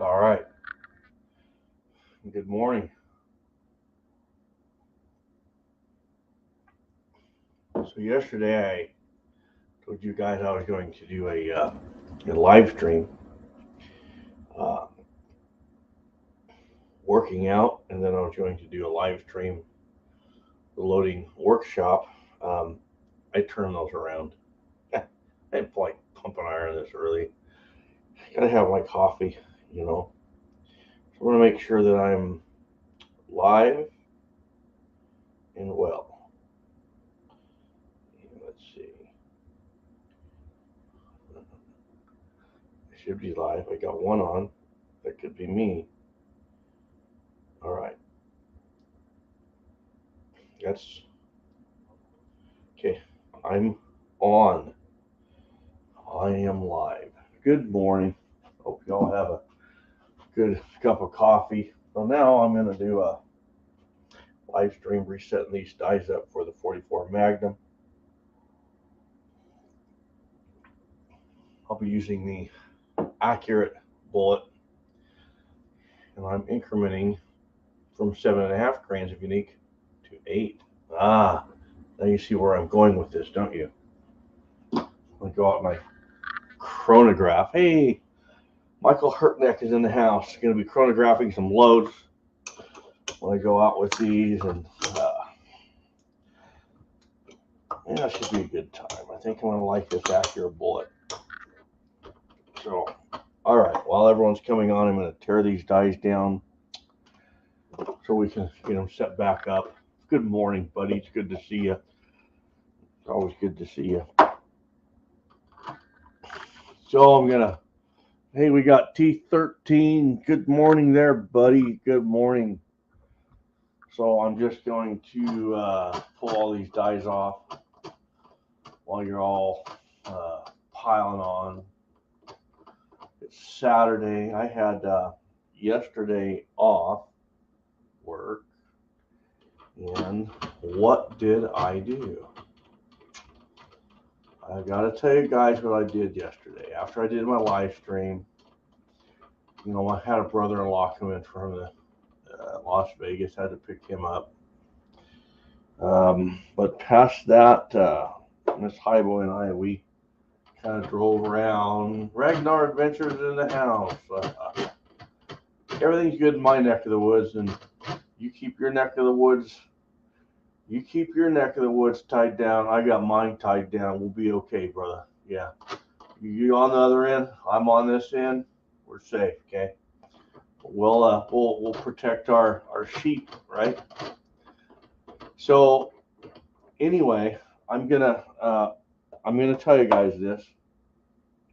All right. Good morning. So yesterday I told you guys I was going to do a live stream, uh, working out, and then I was going to do a live stream loading workshop. Um, I turned those around. I didn't like pumping iron this early. I gotta have my coffee, you know. So I want to make sure that I'm live and well. Let's see. I should be live. I got one on. That could be me. All right. That's okay. I'm on. I am live. Good morning. Hope you all have a good cup of coffee. So now I'm going to do a live stream resetting these dies up for the 44 Magnum. I'll be using the Accura bullet, and I'm incrementing from 7.5 grains of unique to 8. Now you see where I'm going with this, don't you? I'm going to go out my chronograph. Hey, Michael Hurtneck is in the house. Going to be chronographing some loads when I go out with these, and yeah, it should be a good time. I think I'm going to like this Accura bullet. So, all right, while everyone's coming on, I'm going to tear these dies down so we can get them set back up. Good morning, buddy. It's good to see you. It's always good to see you. So I'm going to, hey, we got T13. Good morning there, buddy. Good morning. So I'm just going to pull all these dies off while you're all piling on. It's Saturday. I had yesterday off work, and what did I do? I gotta tell you guys what I did yesterday. After I did my live stream, you know, I had a brother-in-law come in from the Las Vegas. Had to pick him up. But past that, Miss Highboy and I, we kind of drove around. Ragnar Adventures in the house. Everything's good in my neck of the woods, and you keep your neck of the woods. You keep your neck of the woods tied down. I got mine tied down. We'll be okay, brother. Yeah. You on the other end. I'm on this end. We're safe. Okay. We'll protect our sheep, right? So anyway, I'm gonna tell you guys this,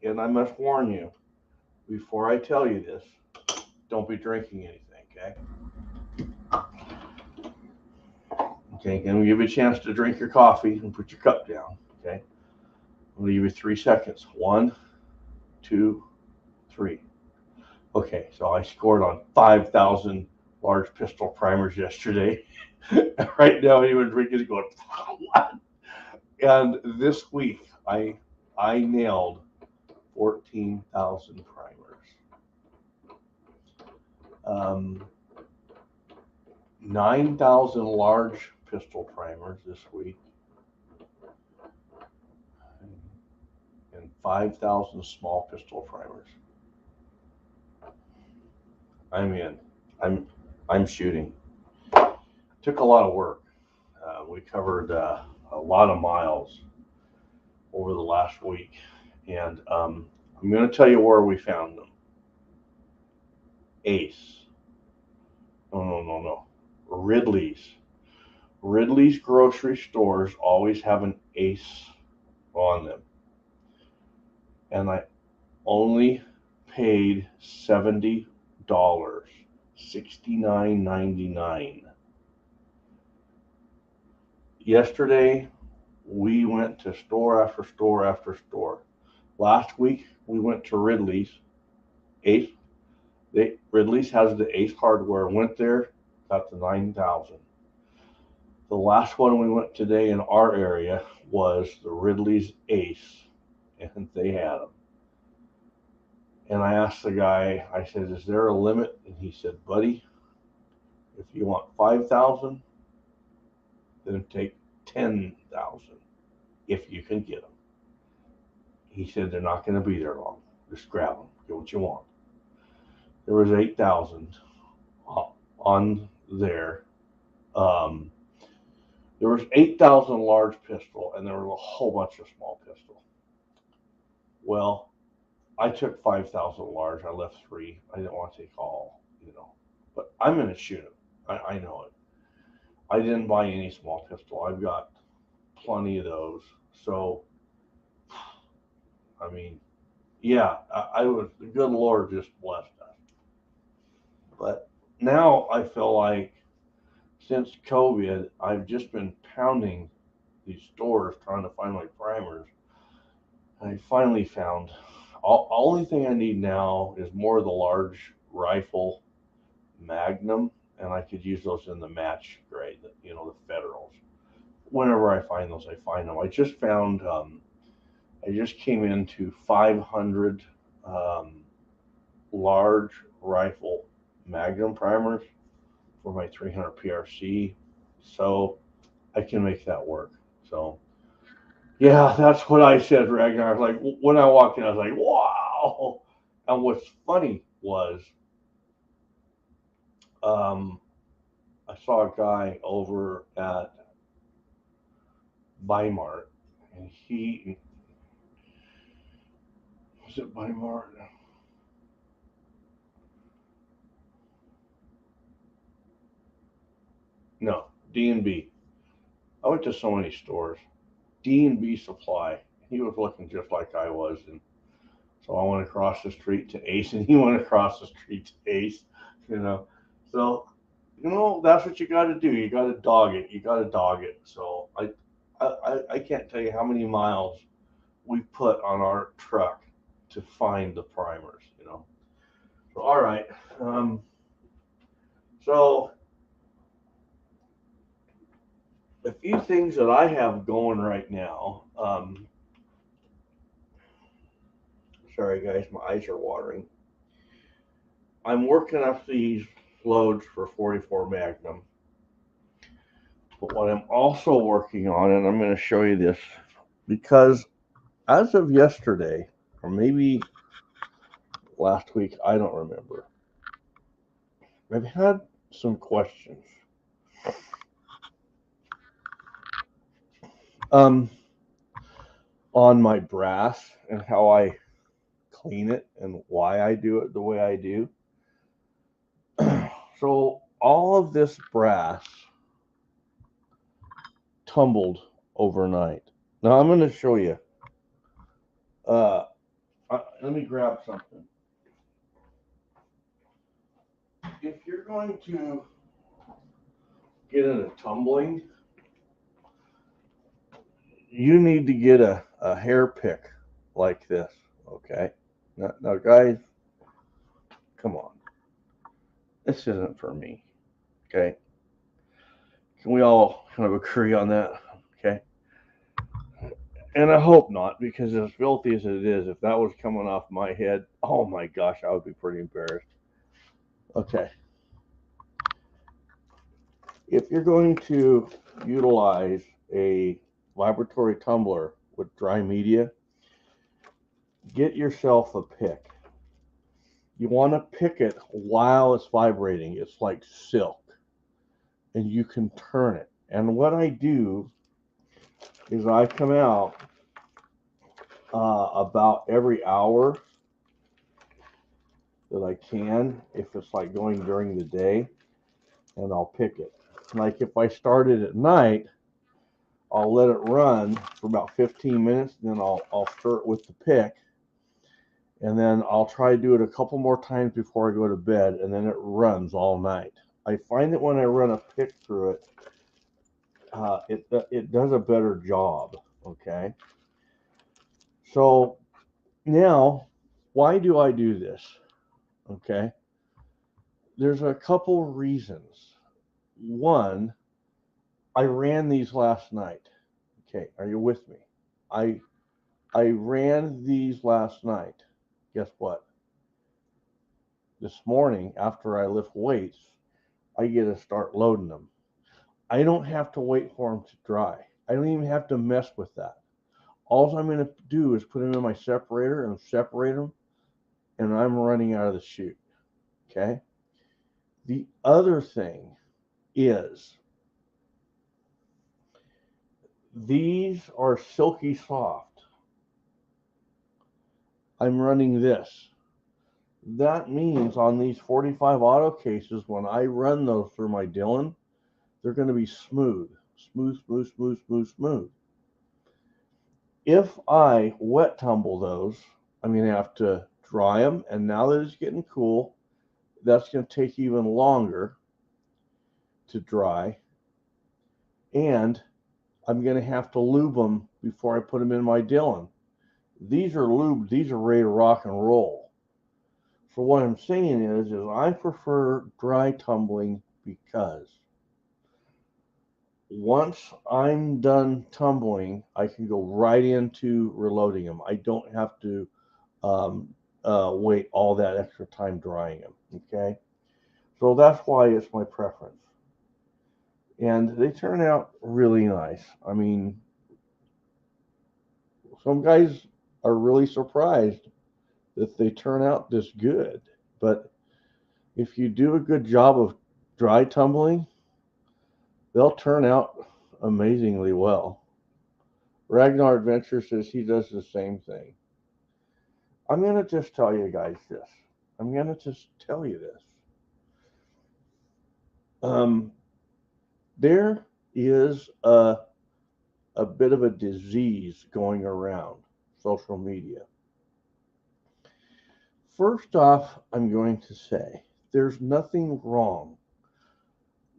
and I must warn you before I tell you this. Don't be drinking anything, okay? Okay, I'm gonna give you a chance to drink your coffee and put your cup down, okay? I'm gonna give you 3 seconds. 1, 2, 3. Okay, so I scored on 5,000 large pistol primers yesterday. Right now, anyone drinking is going, what? And this week, I nailed 14,000 primers. 9,000 large pistol primers this week, and 5,000 small pistol primers. I'm in. I'm shooting. Took a lot of work. We covered a lot of miles over the last week, and I'm going to tell you where we found them. Ace. No. Ridley's grocery stores always have an Ace on them, and I only paid $70, $69.99. Yesterday, we went to store after store after store. Last week, we went to Ridley's. Ace. Ridley's has the Ace hardware. Went there, got the 9,000. The last one we went today in our area was the Ridley's Ace, and they had them. And I asked the guy, I said, is there a limit? And he said, buddy, if you want 5,000, then take 10,000 if you can get them. He said, they're not going to be there long. Just grab them, get what you want. There was 8,000 on there. There was 8,000 large pistol, and there was a whole bunch of small pistol. Well, I took 5,000 large. I left 3. I didn't want to take all, but I'm going to shoot them. I know it. I didn't buy any small pistol. I've got plenty of those. So, I mean, yeah, I was, the good Lord just blessed us. But now I feel like since COVID, I've just been pounding these stores trying to find my primers. I finally found, only thing I need now is more of the large rifle Magnum, and I could use those in the match grade, the Federals. Whenever I find those, I find them. I just found, I just came into 500 large rifle Magnum primers for my 300 PRC, so I can make that work. So, yeah, that's what I said, Ragnar. I was like, when I walked in, I was like, wow. And what's funny was, I saw a guy over at Weimar, and was it Weimar? No, D&B. I went to so many stores. D&B Supply. He was looking just like I was, and so I went across the street to Ace, and he went across the street to Ace. So that's what you got to do. You got to dog it. So I can't tell you how many miles we put on our truck to find the primers. So all right. So a few things that I have going right now. Sorry guys, my eyes are watering. I'm working up these loads for 44 Magnum. But what I'm also working on, and I'm going to show you this, because as of yesterday, or maybe last week, I don't remember, I've had some questions. On my brass and how I clean it and why I do it the way I do. So all of this brass tumbled overnight. Now I'm going to show you. Let me grab something. If you're going to get in a tumbling, you need to get a hair pick like this, okay? Now guys, come on. This isn't for me, okay? Can we all kind of agree on that, okay? And I hope not, because as filthy as it is, if that was coming off my head, oh my gosh, I would be pretty embarrassed. Okay. If you're going to utilize a vibratory tumbler with dry media, get yourself a pick. You want to pick it while it's vibrating. It's like silk, and you can turn it. And what I do is I come out about every hour that I can, if it's like going during the day, and I'll pick it. Like if I started at night, I'll let it run for about 15 minutes, and then I'll stir it with the pick, and then I'll try to do it a couple more times before I go to bed, and then it runs all night. I find that when I run a pick through it, it does a better job, okay? So now, why do I do this, okay? There's a couple reasons. One, I ran these last night. Okay, are you with me? I ran these last night. Guess what? this morning after I lift weights, I get to start loading them. I don't have to wait for them to dry. I don't even have to mess with that. All I'm going to do is put them in my separator and separate them, and I'm running out of the chute. Okay? The other thing is these are silky soft. I'm running this. That means on these 45 auto cases, when I run those through my Dylan, they're going to be smooth. Smooth, smooth, smooth, smooth, smooth. If I wet tumble those, I'm going to have to dry them. And now that it's getting cool, that's going to take even longer to dry. And I'm going to have to lube them before I put them in my Dylan. These are lubed. These are ready to rock and roll. So what I'm saying is I prefer dry tumbling because once I'm done tumbling, I can go right into reloading them. I don't have to wait all that extra time drying them. Okay, so that's why it's my preference, and they turn out really nice. I mean, some guys are really surprised that they turn out this good, but if you do a good job of dry tumbling, they'll turn out amazingly well. Ragnar Adventure says he does the same thing. I'm going to just tell you guys this. I'm going to just tell you this. There is a bit of a disease going around social media. First off, I'm going to say there's nothing wrong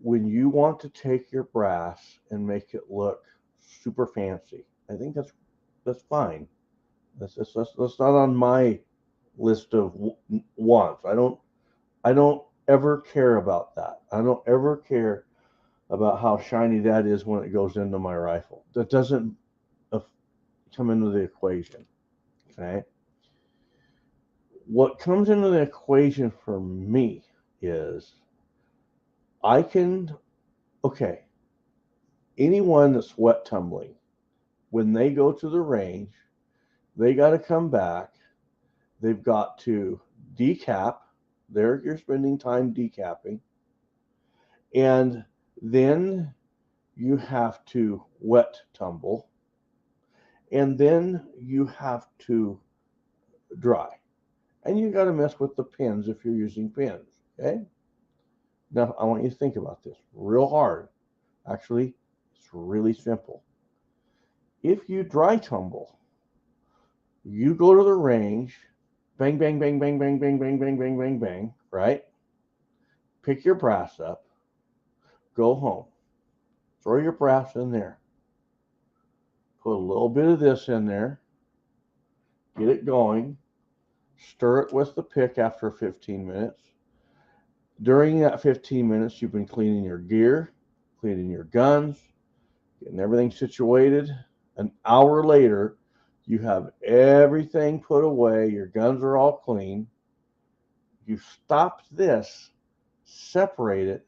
when you want to take your brass and make it look super fancy. I think that's fine. That's not on my list of wants. I don't ever care about that. I don't ever care about how shiny that is when it goes into my rifle. That doesn't come into the equation. Okay. What comes into the equation for me is anyone that's wet tumbling, when they go to the range, they got to come back. They've got to decap. There, you're spending time decapping. And then you have to wet tumble. And then you have to dry. And you got to mess with the pins if you're using pins. Okay? Now, I want you to think about this real hard. Actually, it's really simple. If you dry tumble, you go to the range, bang, bang, bang, bang, bang, bang, bang, bang, bang, bang, bang, right? Pick your brass up, go home, throw your brass in there, put a little bit of this in there, get it going, stir it with the pick after 15 minutes. During that 15 minutes, you've been cleaning your gear, cleaning your guns, getting everything situated. An hour later, you have everything put away, your guns are all clean. You stopped this, separate it,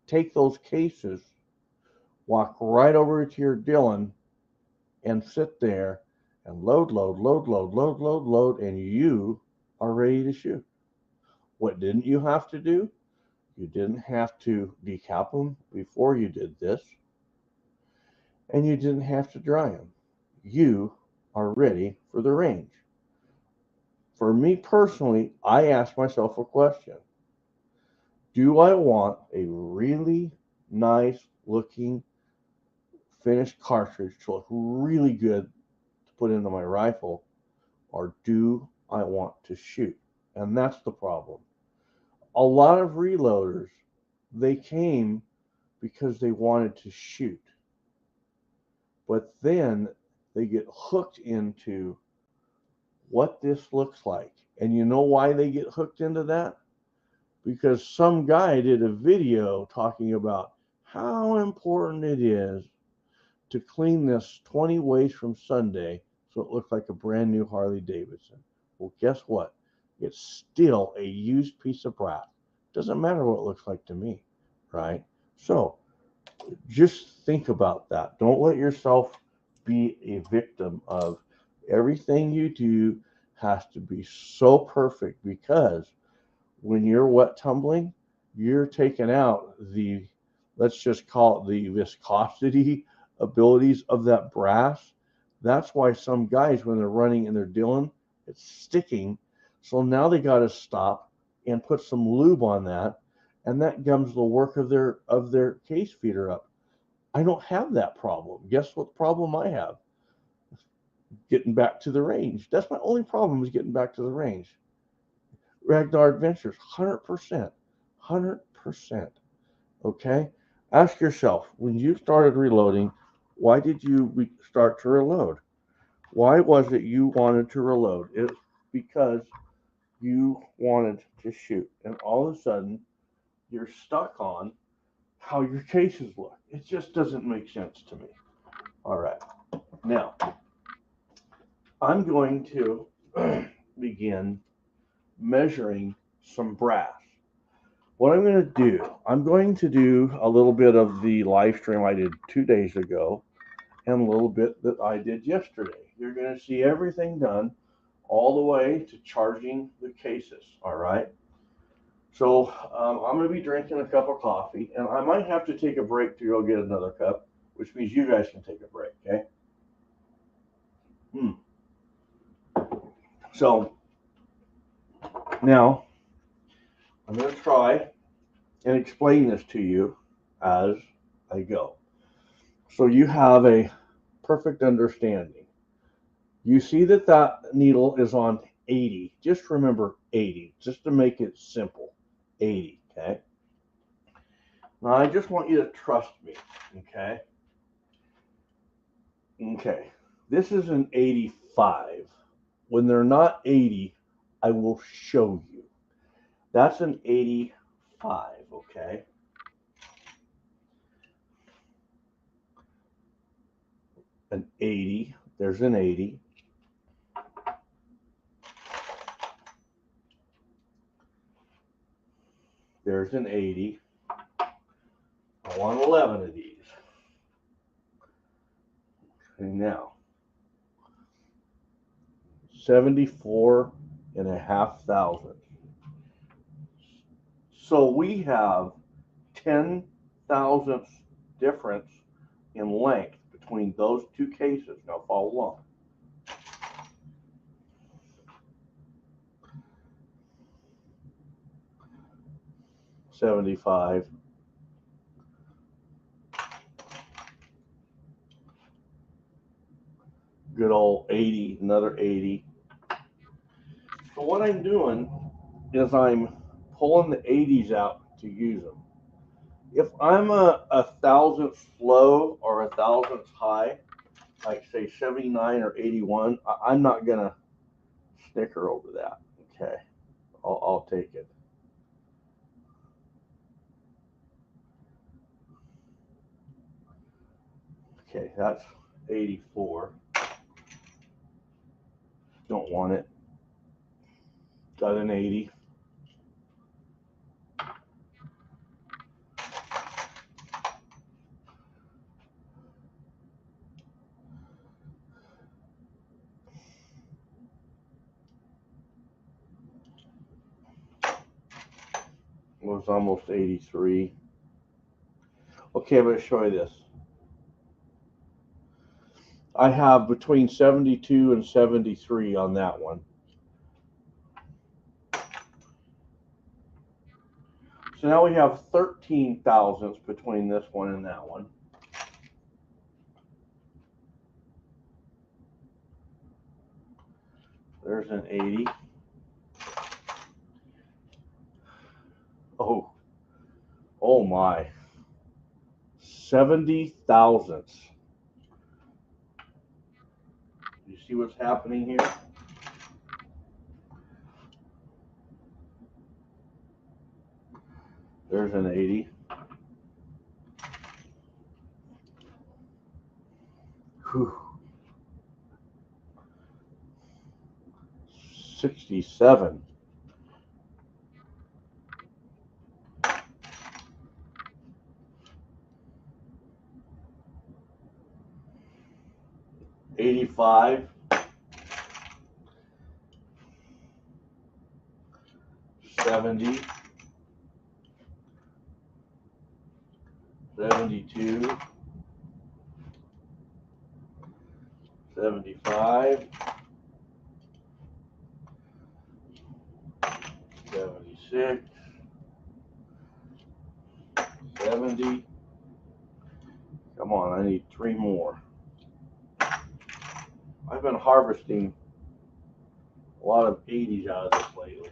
take those cases, walk right over to your Dylan, and sit there and load, and you are ready to shoot. What didn't you have to do? You didn't have to decap them before you did this, and you didn't have to dry them. You are ready for the range. For me personally, I ask myself a question. Do I want a really nice looking finished cartridge to look really good to put into my rifle, or do I want to shoot? And that's the problem. A lot of reloaders, they came because they wanted to shoot. But then they get hooked into what this looks like. And you know why they get hooked into that? Because some guy did a video talking about how important it is to clean this 20 ways from Sunday so it looks like a brand new Harley Davidson. Well, guess what? it's still a used piece of brass. Doesn't matter what it looks like to me, right? So just think about that. Don't let yourself be a victim of everything you do has to be so perfect, because when you're wet tumbling, you're taking out the, let's just call it the viscosity abilities of that brass. That's why some guys, when they're running and they're dealing, it's sticking. So now they got to stop and put some lube on that, and that gums the work of their case feeder up. I don't have that problem. Guess what problem I have? Getting back to the range. That's my only problem, is getting back to the range. Ragnar Adventures, 100%. 100%. Okay? Ask yourself, when you started reloading, why did you start to reload? Why was it you wanted to reload? It's because you wanted to shoot. And all of a sudden, you're stuck on how your cases look. It just doesn't make sense to me. All right. Now, I'm going to begin measuring some brass. What I'm going to do a little bit of the live stream I did 2 days ago and a little bit that I did yesterday. You're going to see everything done all the way to charging the cases, all right? So I'm going to be drinking a cup of coffee, and I might have to take a break to go get another cup, which means you guys can take a break, okay? So now I'm going to try and explain this to you as I go, so you have a perfect understanding. You see that that needle is on 80. Just remember 80, just to make it simple. 80, okay? Now I just want you to trust me, okay? Okay, this is an 85. When they're not 80, I will show you. That's an 85, okay? An 80, there's an 80. There's an 80. I want 11 of these. And now, 74,500. So we have 10 thousandths difference in length between those two cases. Now follow along. 75. Good old 80, another 80. So what I'm doing is I'm pulling the 80s out to use them. If I'm a thousandth low or a thousandth high, like say 79 or 81, I'm not gonna snicker over that. Okay, I'll take it. Okay, that's 84. Don't want it. Got an 80. Was almost 83. Okay, I'm going to show you this. I have between 72 and 73 on that one. So now we have 13 thousandths between this one and that one. There's an 80. Oh my. 70 thousandths. You see what's happening here? There's an 80. Whew. 67. 85, 70, 72, 75, 76, 70. Come on, I need 3 more. I've been harvesting a lot of 80s out of this lately.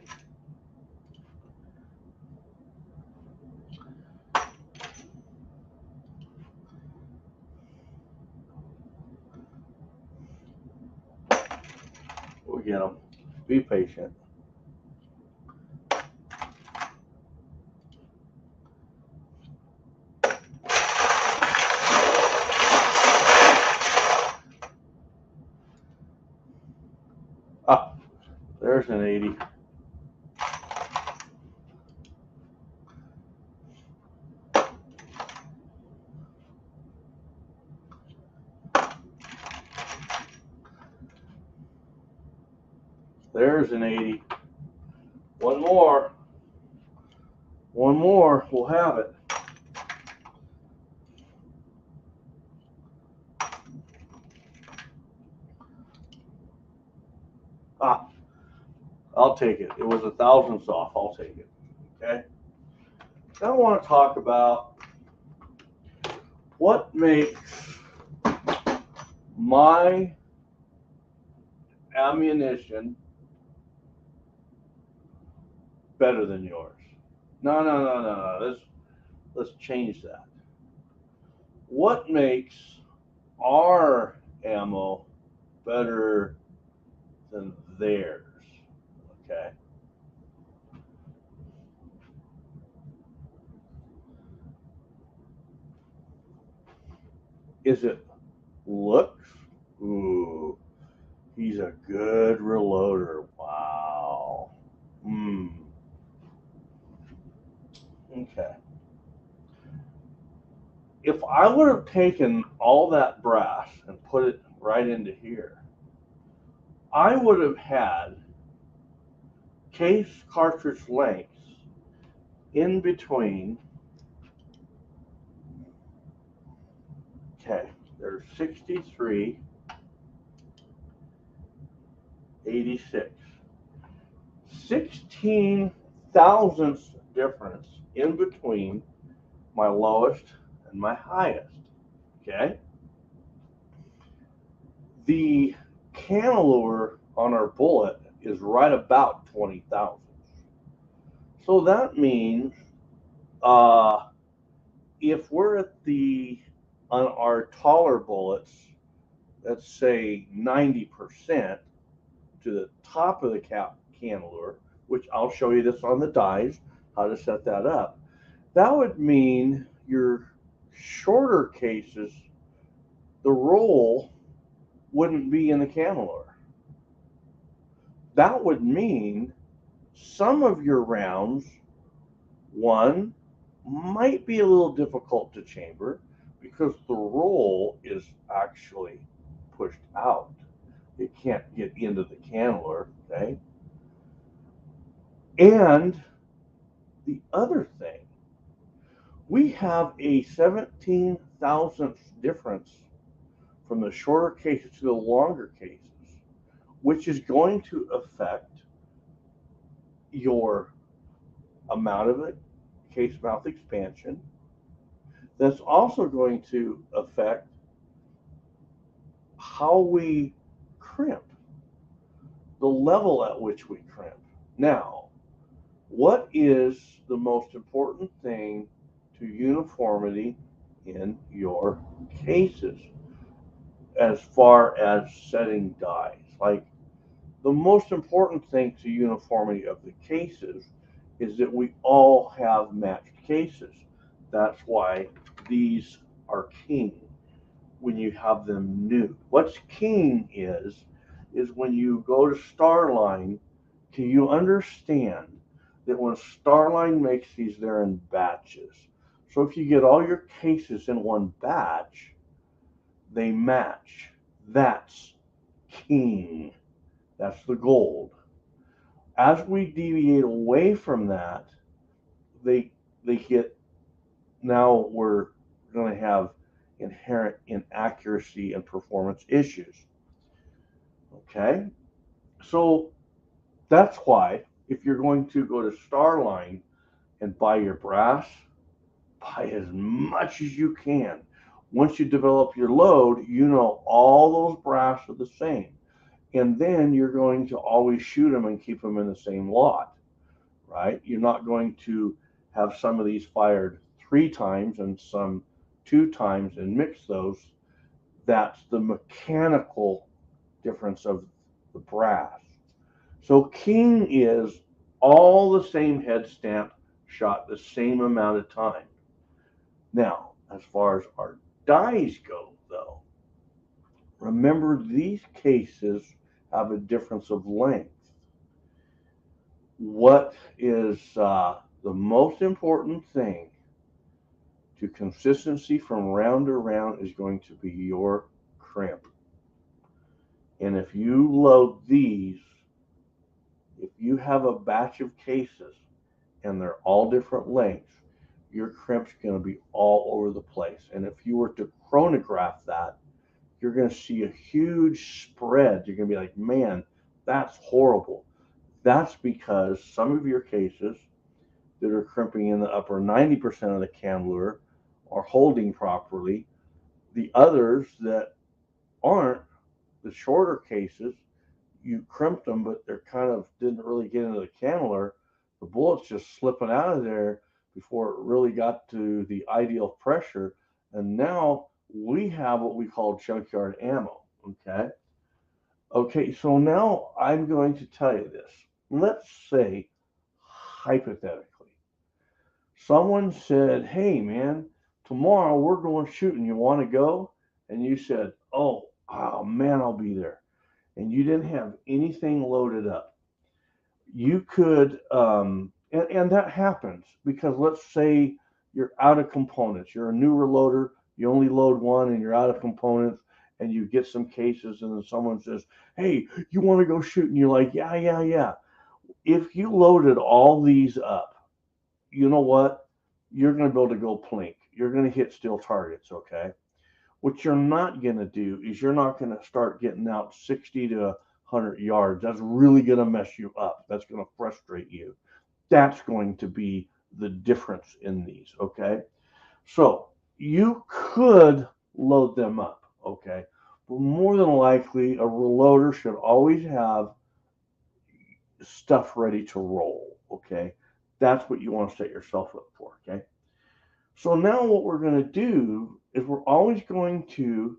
We'll get them. Be patient. Ah, there's an 80. There's an 80. One more. One more. We'll have it. Ah, I'll take it. It was a thousandths off. I'll take it. Okay. Now I want to talk about what makes my ammunition better than yours. No. Let's change that. What makes our ammo better than theirs? Okay. Is it looks? Ooh, he's a good reloader. Wow. Okay. If I would have taken all that brass and put it right into here, I would have had case cartridge lengths in between. Okay, there's 63, 86. 16 thousandths difference in between my lowest and my highest. Okay. The cannelure on our bullet is right about 20 thousandths. So that means if we're at on our taller bullets, let's say 90% to the top of the cannelure, which I'll show you this on the dies, how to set that up. That would mean your shorter cases, the roll wouldn't be in the cannelure. That would mean some of your rounds, one, might be a little difficult to chamber because the roll is actually pushed out. It can't get into the cannelure, okay? And the other thing, we have a 17 thousandths difference from the shorter cases to the longer cases, which is going to affect your amount of case mouth expansion. That's also going to affect how we crimp, the level at which we crimp. Now, what is the most important thing to uniformity in your cases as far as setting dies? Like, the most important thing to uniformity of the cases is that we all have matched cases. That's why these are king when you have them new. What's king is when you go to Starline, do you understand that when Starline makes these, they're in batches. So if you get all your cases in one batch, they match. That's king. That's the gold. As we deviate away from that, they get, now we're going to have inherent inaccuracy and performance issues. Okay, so that's why if you're going to go to Starline and buy your brass, buy as much as you can. Once you develop your load, you know all those brass are the same. And then you're going to always shoot them and keep them in the same lot, right? You're not going to have some of these fired 3 times and some 2 times and mix those. That's the mechanical difference of the brass. So king is all the same head stamp shot the same amount of time. Now, as far as our dies go, though, remember these cases have a difference of length. What is the most important thing to consistency from round to round is going to be your crimp. And if you load these, if you have a batch of cases and they're all different lengths, your crimp's going to be all over the place. And if you were to chronograph that, you're going to see a huge spread. You're going to be like, man, that's horrible. That's because some of your cases that are crimping in the upper 90% of the cam lure are holding properly. The others that aren't, the shorter cases, you crimped them, but they're kind of didn't really get into the cam lure. The bullet's just slipping out of there before it really got to the ideal pressure. And now we have what we call junkyard ammo. Okay, so now I'm going to tell you this. Let's say, hypothetically, someone said, hey man, tomorrow we're going shooting, you want to go? And you said, oh man, I'll be there. And you didn't have anything loaded up. You could, and that happens because let's say you're out of components. You're a newer loader, you only load one and you're out of components, and you get some cases and then someone says, hey, you want to go shoot? And you're like, yeah. If you loaded all these up, you know what? You're going to be able to go plink. You're going to hit steel targets, okay? What you're not going to do is you're not going to start getting out 60 to 100 yards. That's really going to mess you up. That's going to frustrate you. That's going to be the difference in these, okay? So you could load them up, okay? But more than likely, a reloader should always have stuff ready to roll, okay? That's what you want to set yourself up for, okay? So now what we're going to do is we're always going to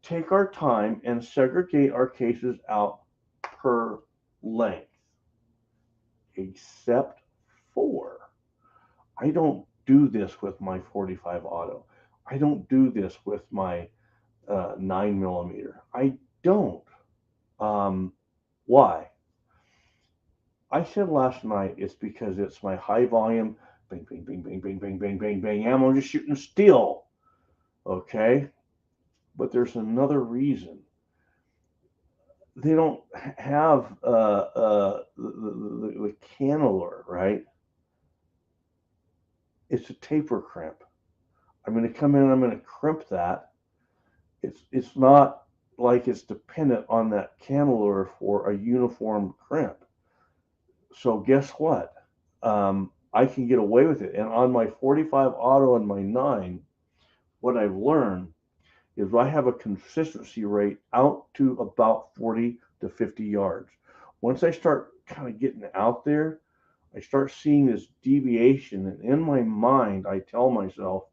take our time and segregate our cases out per length, except for I don't do this with my 45 auto. I don't do this with my 9mm. I don't. Why? I said last night it's because it's my high volume, bang, bang, bang, bang, bang, bang, bang, bang, bang, ammo, just shooting steel. Okay? But there's another reason. They don't have the cannelure, right? It's a taper crimp. I'm going to come in and I'm going to crimp that. It's not like it's dependent on that cannelure for a uniform crimp. So guess what? I can get away with it. And on my 45 auto and my 9, what I've learned is I have a consistency rate out to about 40 to 50 yards. Once I start kind of getting out there, I start seeing this deviation. And in my mind, I tell myself,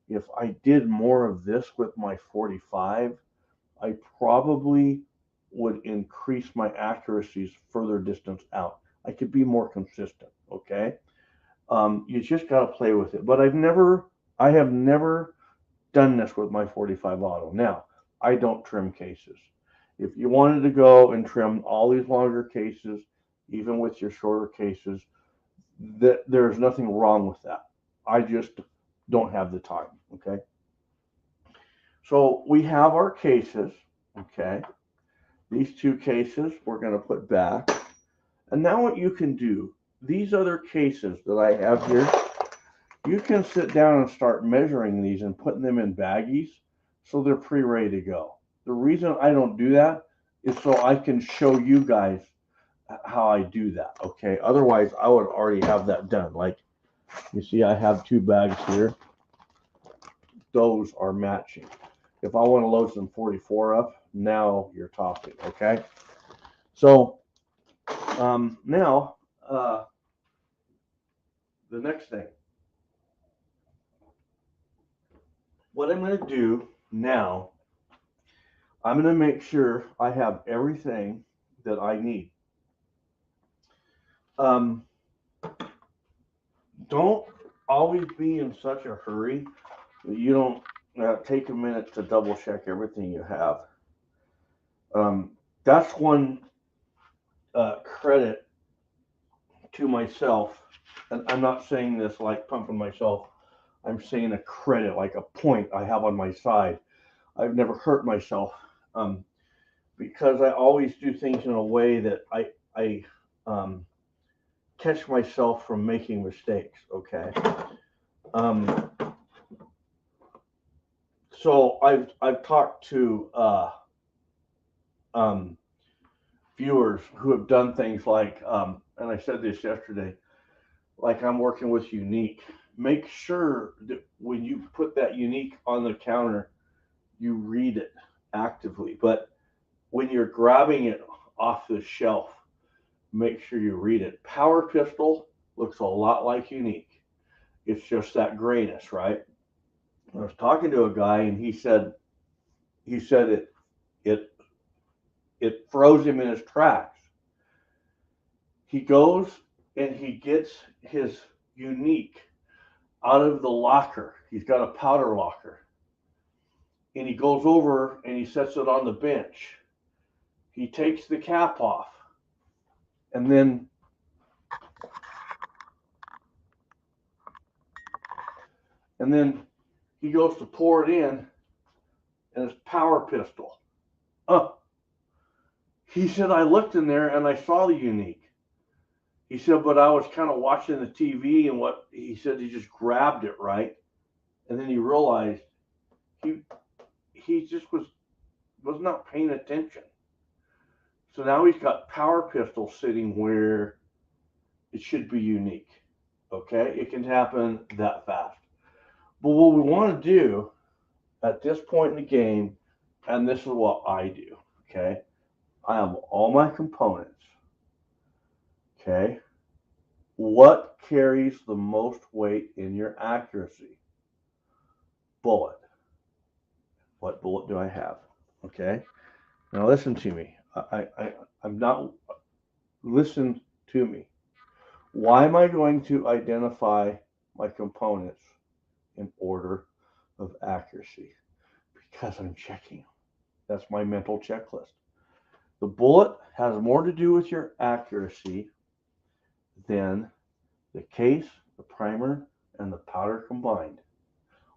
if I did more of this with my 45, I probably would increase my accuracies further distance out. I could be more consistent, okay? You just got to play with it. But I have never done this with my 45 auto. Now, I don't trim cases. If you wanted to go and trim all these longer cases, even with your shorter cases, there's nothing wrong with that. I just don't have the time, okay? So we have our cases. Okay. These 2 cases we're going to put back. And now what you can do, these other cases that I have here, you can sit down and start measuring these and putting them in baggies so they're pre-ready to go. The reason I don't do that is so I can show you guys how I do that, okay? Otherwise, I would already have that done. Like, you see, I have 2 bags here. Those are matching. If I want to load some 44 up, now you're talking, okay? So, now, the next thing. What I'm going to do now, I'm going to make sure I have everything that I need. Don't always be in such a hurry that you don't take a minute to double check everything you have. That's one credit to myself, and I'm not saying this like pumping myself. I'm saying a credit, like a point I have on my side. I've never hurt myself because I always do things in a way that I catch myself from making mistakes. Okay. So I've talked to viewers who have done things like, and I said this yesterday, like I'm working with Unique. Make sure that when you put that Unique on the counter, you read it actively. But when you're grabbing it off the shelf, make sure you read it. Power Pistol looks a lot like Unique. It's just that grayness, right? I was talking to a guy and he said it froze him in his tracks. He goes and he gets his Unique out of the locker. He's got a powder locker. And he goes over and he sets it on the bench. He takes the cap off. And then he goes to pour it in, and it's Power Pistol. He said, I looked in there and I saw the Unique. He said, but I was kind of watching the TV, and what he said, he just grabbed it, right? And then he realized he just was not paying attention. So now he's got Power Pistol sitting where it should be Unique. Okay, it can happen that fast. But what we want to do at this point in the game, and this is what I do, okay? I have all my components, okay? What carries the most weight in your accuracy? Bullet. What bullet do I have? Okay? Now listen to me. I'm not, listen to me. Why am I going to identify my components in order of accuracy? Because I'm checking. That's my mental checklist. The bullet has more to do with your accuracy than the case, the primer, and the powder combined.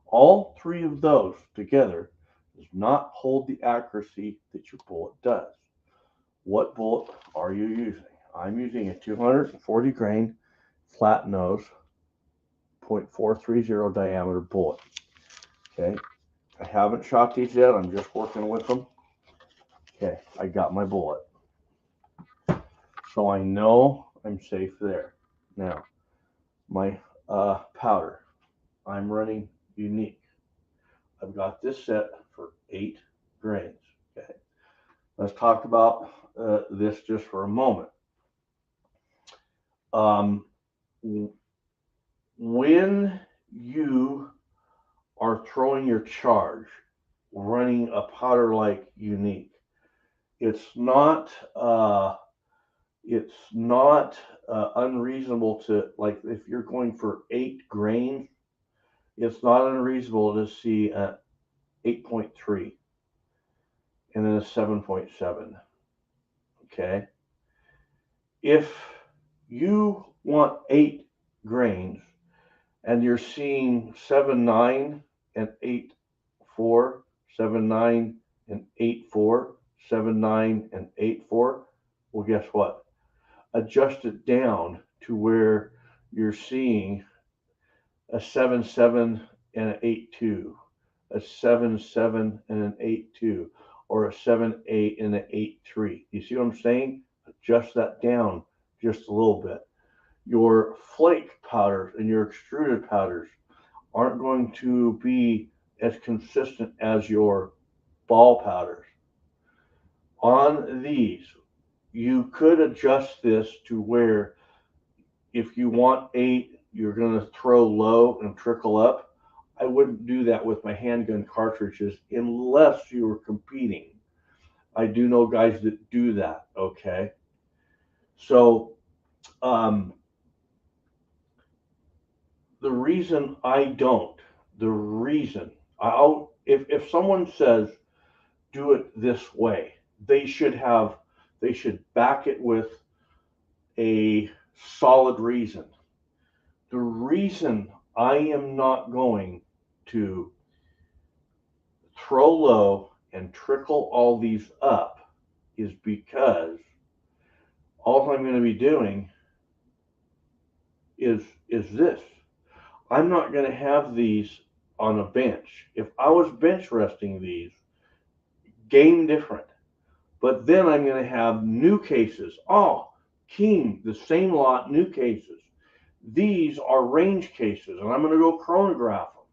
All 3 of those together does not hold the accuracy that your bullet does. What bullet are you using? I'm using a 240 grain flat nose, 0.430 diameter bullet. Okay, I haven't shot these yet. I'm just working with them. Okay, I got my bullet. So I know I'm safe there. Now, my powder, I'm running Unique. I've got this set for 8 grains. Okay, let's talk about this just for a moment. When you are throwing your charge, running a powder like Unique, it's not unreasonable to, like, if you're going for 8 grains, it's not unreasonable to see a 8.3 and then a 7.7. Okay, if you want 8 grains and you're seeing 7.9 and 8.4, 7.9 and 8.4, 7.9 and 8.4. Well, guess what? Adjust it down to where you're seeing a 7.7 and an 8.2, a 7.7 and an 8.2, or a 7.8 and an 8.3. You see what I'm saying? Adjust that down just a little bit. Your flake powders and your extruded powders aren't going to be as consistent as your ball powders. On these, you could adjust this to where if you want 8, you're going to throw low and trickle up. I wouldn't do that with my handgun cartridges unless you were competing. I do know guys that do that, okay? So, the reason I don't, if someone says do it this way, they should back it with a solid reason. The reason I am not going to throw low and trickle all these up is because all I'm going to be doing is this. I'm not going to have these on a bench. If I was bench resting these, game different. But then I'm going to have new cases. Oh, King, the same lot, new cases. These are range cases, and I'm going to go chronograph them.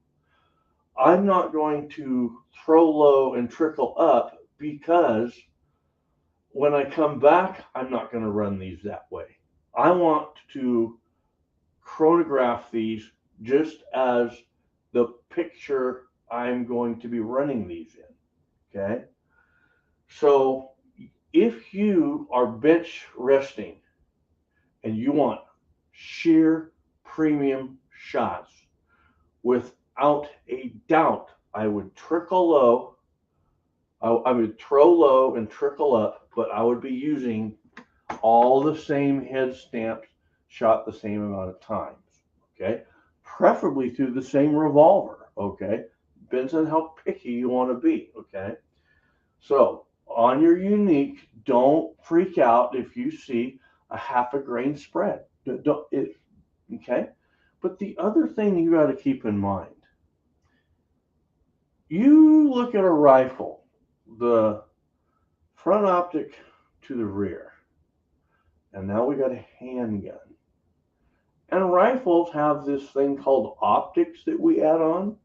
I'm not going to throw low and trickle up because when I come back, I'm not going to run these that way. I want to chronograph these just as the picture I'm going to be running these in, okay? So if you are bench resting and you want sheer premium shots, without a doubt, I would trickle low. I would throw low and trickle up, but I would be using all the same head stamps shot the same amount of times, okay? Preferably through the same revolver, okay? Depends on how picky you want to be, okay? So on your unique, don't freak out if you see a half a grain spread. Okay? But the other thing you got to keep in mind, you look at a rifle, the front optic to the rear, and now we got a handgun. And rifles have this thing called optics that we add on.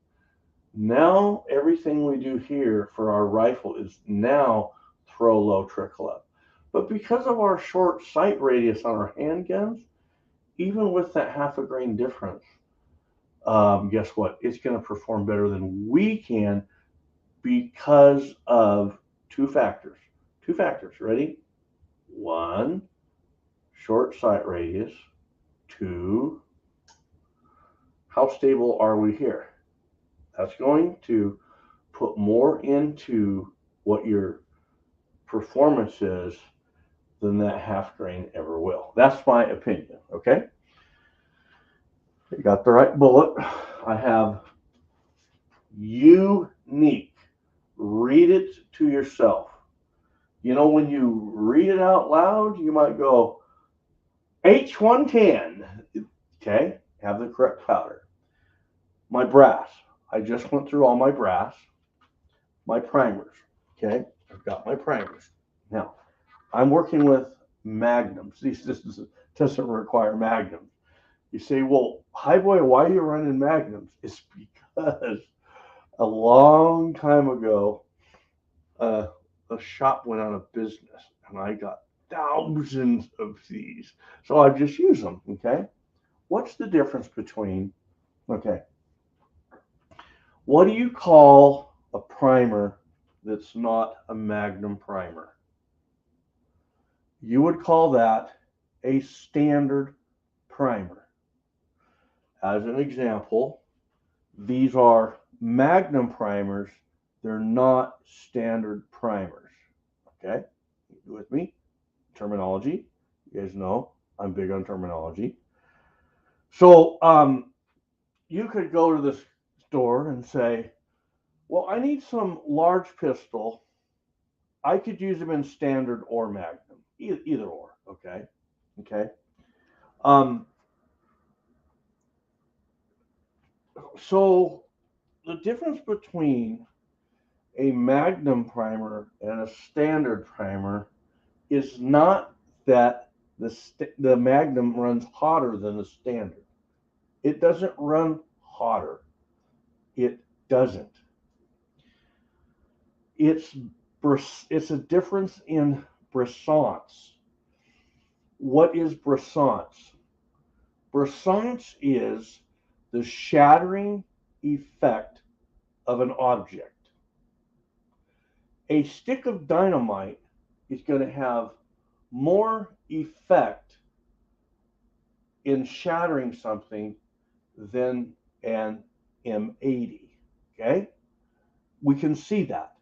Now everything we do here for our rifle is now throw low, trickle up. But because of our short sight radius on our handguns, even with that half a grain difference, guess what? It's going to perform better than we can because of two factors. Two factors. Ready? One, short sight radius. Two, how stable are we here? That's going to put more into what your performance is than that half grain ever will. That's my opinion, okay? You got the right bullet. I have unique. Read it to yourself. You know, when you read it out loud, you might go, H110. Okay, have the correct powder. My brass. I just went through all my brass. My primers. Okay, I've got my primers. Now, I'm working with magnums. This doesn't require magnums. You say, well, Highboy, why are you running magnums? It's because a long time ago, a shop went out of business, and I got thousands of these. So I just use them, okay? What's the difference between, okay, what do you call a primer that's not a Magnum primer? You would call that a standard primer. As an example, these are Magnum primers. They're not standard primers. Okay? You with me? Terminology. You guys know I'm big on terminology. So you could go to this store and say, well, I need some large pistol I could use them in standard or magnum, either or. Okay, okay. Um, so the difference between a magnum primer and a standard primer is not that the magnum runs hotter than the standard. It doesn't run hotter. It doesn't. It's it's a difference in brisance. What is brisance? Brisance is the shattering effect of an object. A stick of dynamite is going to have more effect in shattering something than an M80. Okay? We can see that.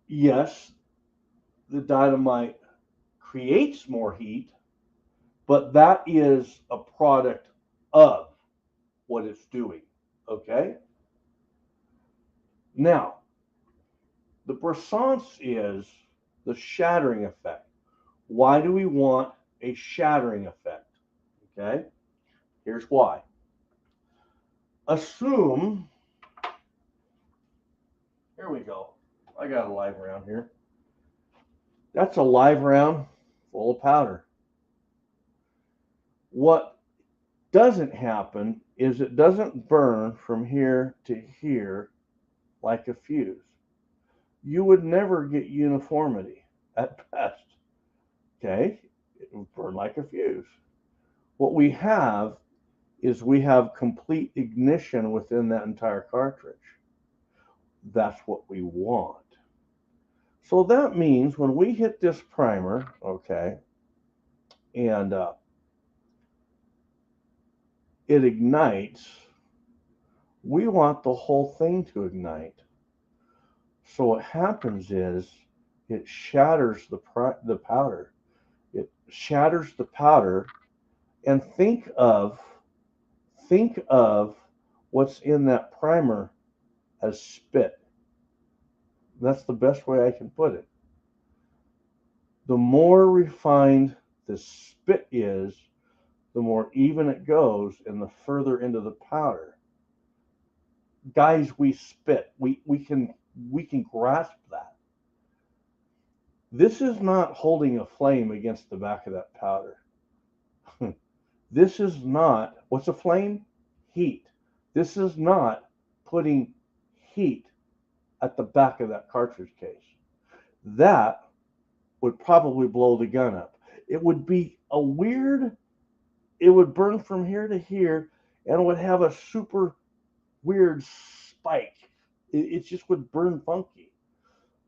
Yes, the dynamite creates more heat, but that is a product of what it's doing. Okay? Now, the brisance is the shattering effect. Why do we want a shattering effect? Okay? Here's why. Assume, here we go. I got a live round here. That's a live round full of powder. What doesn't happen is it doesn't burn from here to here like a fuse. You would never get uniformity at best. Okay? It would burn like a fuse. What we have is we have complete ignition within that entire cartridge. That's what we want. So that means when we hit this primer, okay, and it ignites, we want the whole thing to ignite. So what happens is it shatters the powder. It shatters the powder, and think of what's in that primer as spit. That's the best way I can put it. The more refined the spit is, the more even it goes and the further into the powder. Guys, we spit. We can grasp that. This is not holding a flame against the back of that powder. This is not, what's a flame? Heat. This is not putting heat at the back of that cartridge case. That would probably blow the gun up. It would be a weird, it would burn from here to here and it would have a super weird spike. It just would burn funky.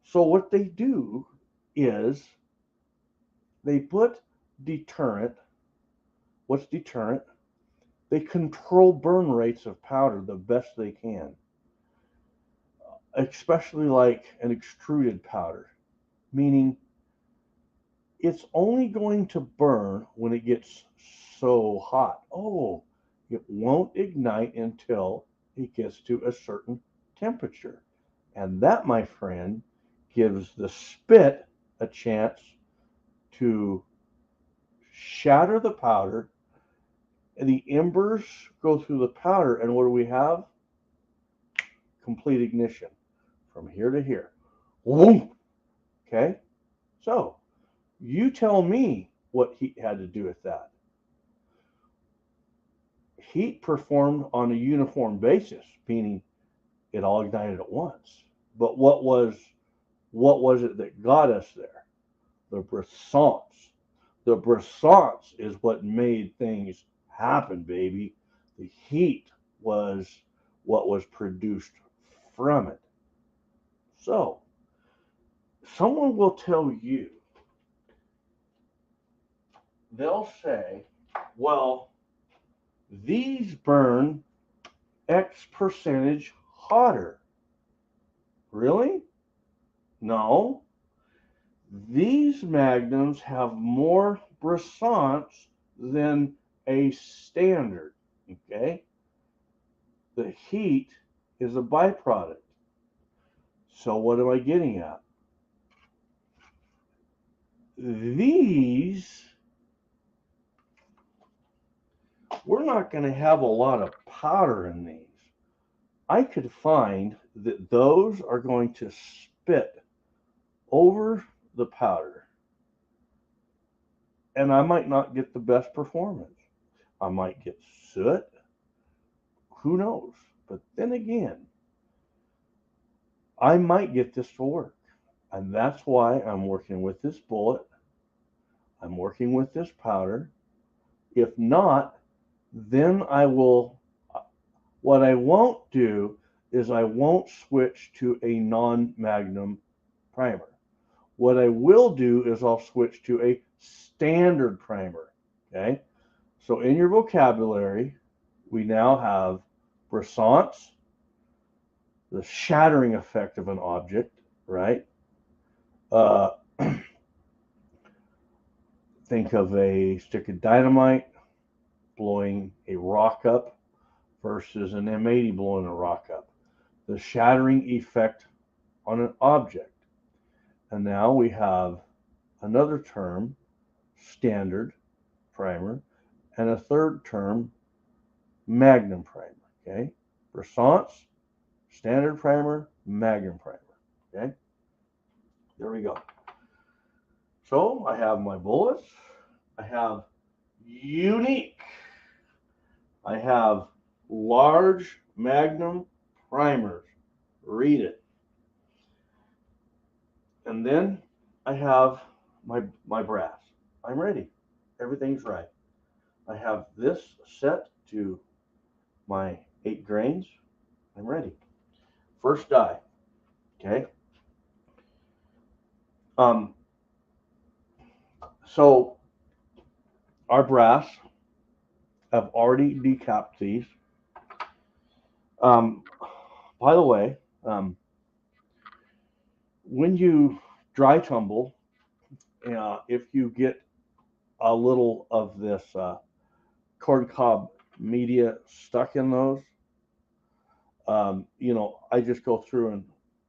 So what they do is they put deterrent. What's deterrent? They control burn rates of powder the best they can, especially like an extruded powder, meaning it's only going to burn when it gets so hot. Oh, it won't ignite until it gets to a certain temperature. And that, my friend, gives the spit a chance to shatter the powder. And the embers go through the powder, and what do we have? Complete ignition from here to here. Whoom! Okay? So, you tell me what heat had to do with that. Heat performed on a uniform basis, meaning it all ignited at once. But what was it that got us there? The brisance. The brisance is what made things happen, baby. The heat was what was produced from it. So, someone will tell you, they'll say, well, these burn X percentage hotter. Really? No. These magnums have more brisance than a standard. Okay? The heat is a byproduct. So what am I getting at? these, we're not going to have a lot of powder in these. I could find that those are going to spit over the powder, and I might not get the best performance. I might get soot. Who knows? But then again, I might get this to work. And that's why I'm working with this bullet. I'm working with this powder. If not, then I will, what I won't do is I won't switch to a non-magnum primer. What I will do is I'll switch to a standard primer, okay? So in your vocabulary, we now have brisance, the shattering effect of an object, right? Think of a stick of dynamite blowing a rock up versus an M80 blowing a rock up. The shattering effect on an object. And now we have another term, standard primer, and a third term, magnum primer. Okay, brisance, standard primer, magnum primer. Okay, there we go. So I have my bullets. I have unique. I have large magnum primers. Read it. And then I have my brass. I'm ready. Everything's right. I have this set to my 8 grains. I'm ready. First die. Okay. So our brass, I've already decapped these. By the way, when you dry tumble, if you get a little of this corncob media stuck in those, I just go through and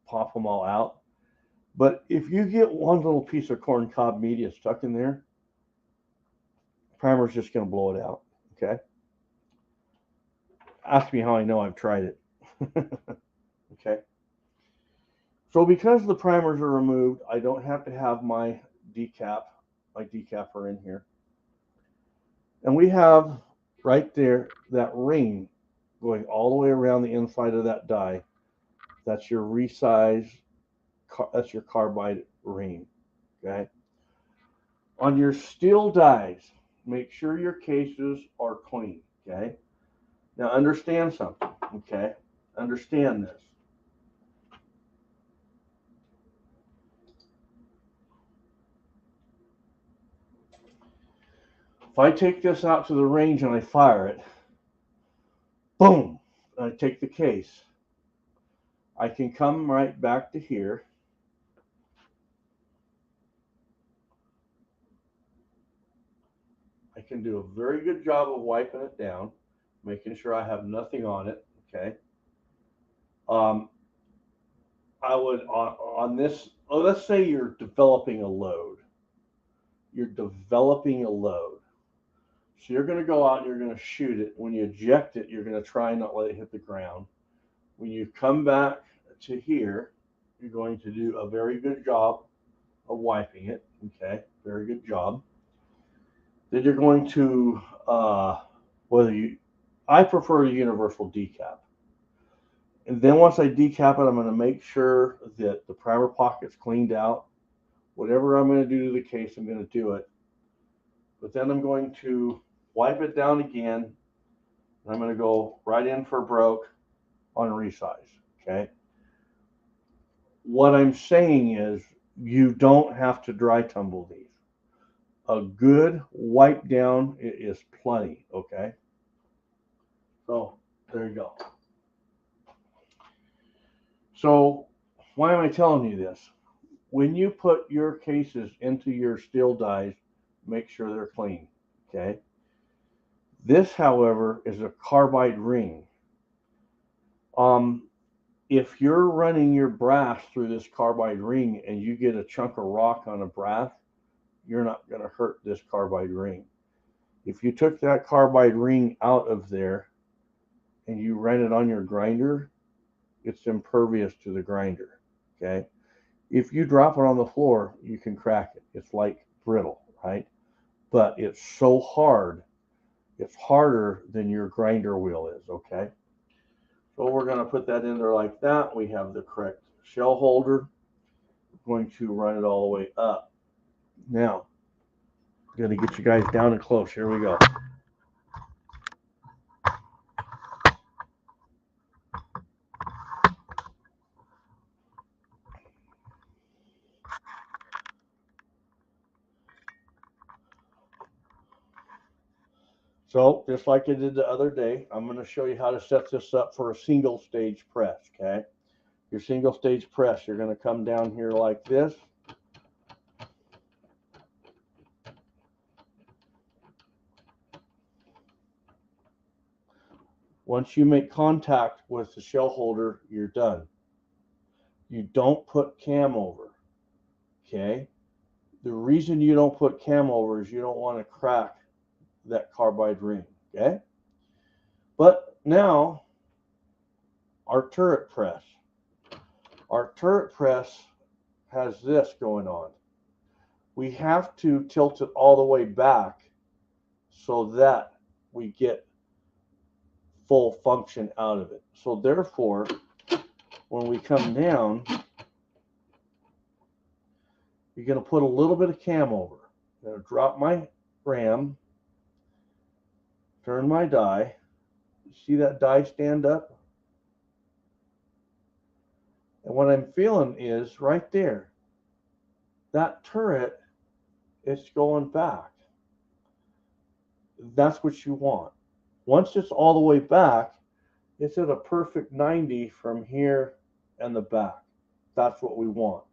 pop them all out. But if you get one little piece of corncob media stuck in there, primer's just going to blow it out. Okay. Ask me how I know. I've tried it. Okay. So because the primers are removed, I don't have to have my decapper in here. And we have right there that ring going all the way around the inside of that die. That's your resize, that's your carbide ring. Okay. On your steel dies, make sure your cases are clean. Okay. Now understand something. Okay. Understand this. If I take this out to the range and I fire it, boom, and I take the case, I can come right back to here. I can do a very good job of wiping it down, making sure I have nothing on it, okay? I would, on this, let's say you're developing a load. You're developing a load. So you're going to go out and you're going to shoot it. When you eject it, you're going to try and not let it hit the ground. When you come back to here, you're going to do a very good job of wiping it. Okay, very good job. Then you're going to, I prefer a universal decap. And then once I decap it, I'm going to make sure that the primer pocket's cleaned out. Whatever I'm going to do to the case, I'm going to do it. But then I'm going to wipe it down again. And I'm going to go right in for broke on resize. Okay. What I'm saying is you don't have to dry tumble these. A good wipe down is plenty. Okay. So there you go. So why am I telling you this? When you put your cases into your steel dies, make sure they're clean. Okay. This, however, is a carbide ring. If you're running your brass through this carbide ring and you get a chunk of rock on a brass, you're not going to hurt this carbide ring. If you took that carbide ring out of there and you ran it on your grinder, it's impervious to the grinder, okay? If you drop it on the floor, you can crack it. It's like brittle, right? But it's so hard, it's harder than your grinder wheel is, okay? So we're going to put that in there like that. We have the correct shell holder. We're going to run it all the way up. Now, I'm going to get you guys down and close. Here we go. So just like I did the other day, I'm going to show you how to set this up for a single stage press, okay? Your single stage press, you're going to come down here like this. Once you make contact with the shell holder, you're done. You don't put cam over, okay? The reason you don't put cam over is you don't want to crack that carbide ring, okay? But now, our turret press. Our turret press has this going on. We have to tilt it all the way back so that we get full function out of it. So therefore, when we come down, you're going to put a little bit of cam over. I'm going to drop my ram, turn my die. See that die stand up? And what I'm feeling is right there, that turret is going back. That's what you want. Once it's all the way back, it's at a perfect 90 from here and the back. That's what we want.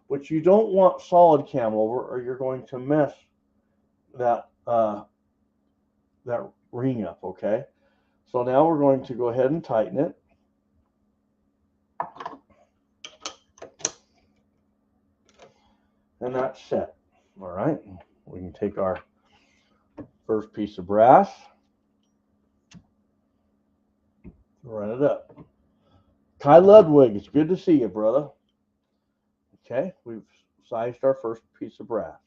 But you don't want solid cam over, or you're going to mess that that ring up, okay? So now we're going to go ahead and tighten it. And that's set. All right. We can take our first piece of brass, run it up. Kai Ludwig, it's good to see you, brother. Okay, we've sized our first piece of brass.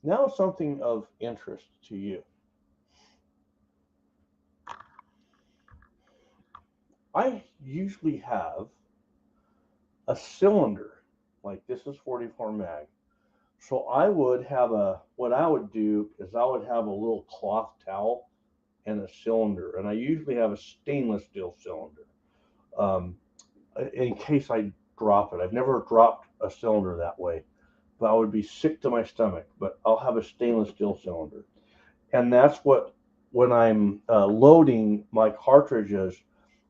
Now something of interest to you. I usually have a cylinder, like this is 44 mag. So I would have what I would do is I would have a little cloth towel and a cylinder. And I usually have a stainless steel cylinder in case I drop it. I've never dropped a cylinder that way, but I would be sick to my stomach. But I'll have a stainless steel cylinder. And that's what, when I'm loading my cartridges,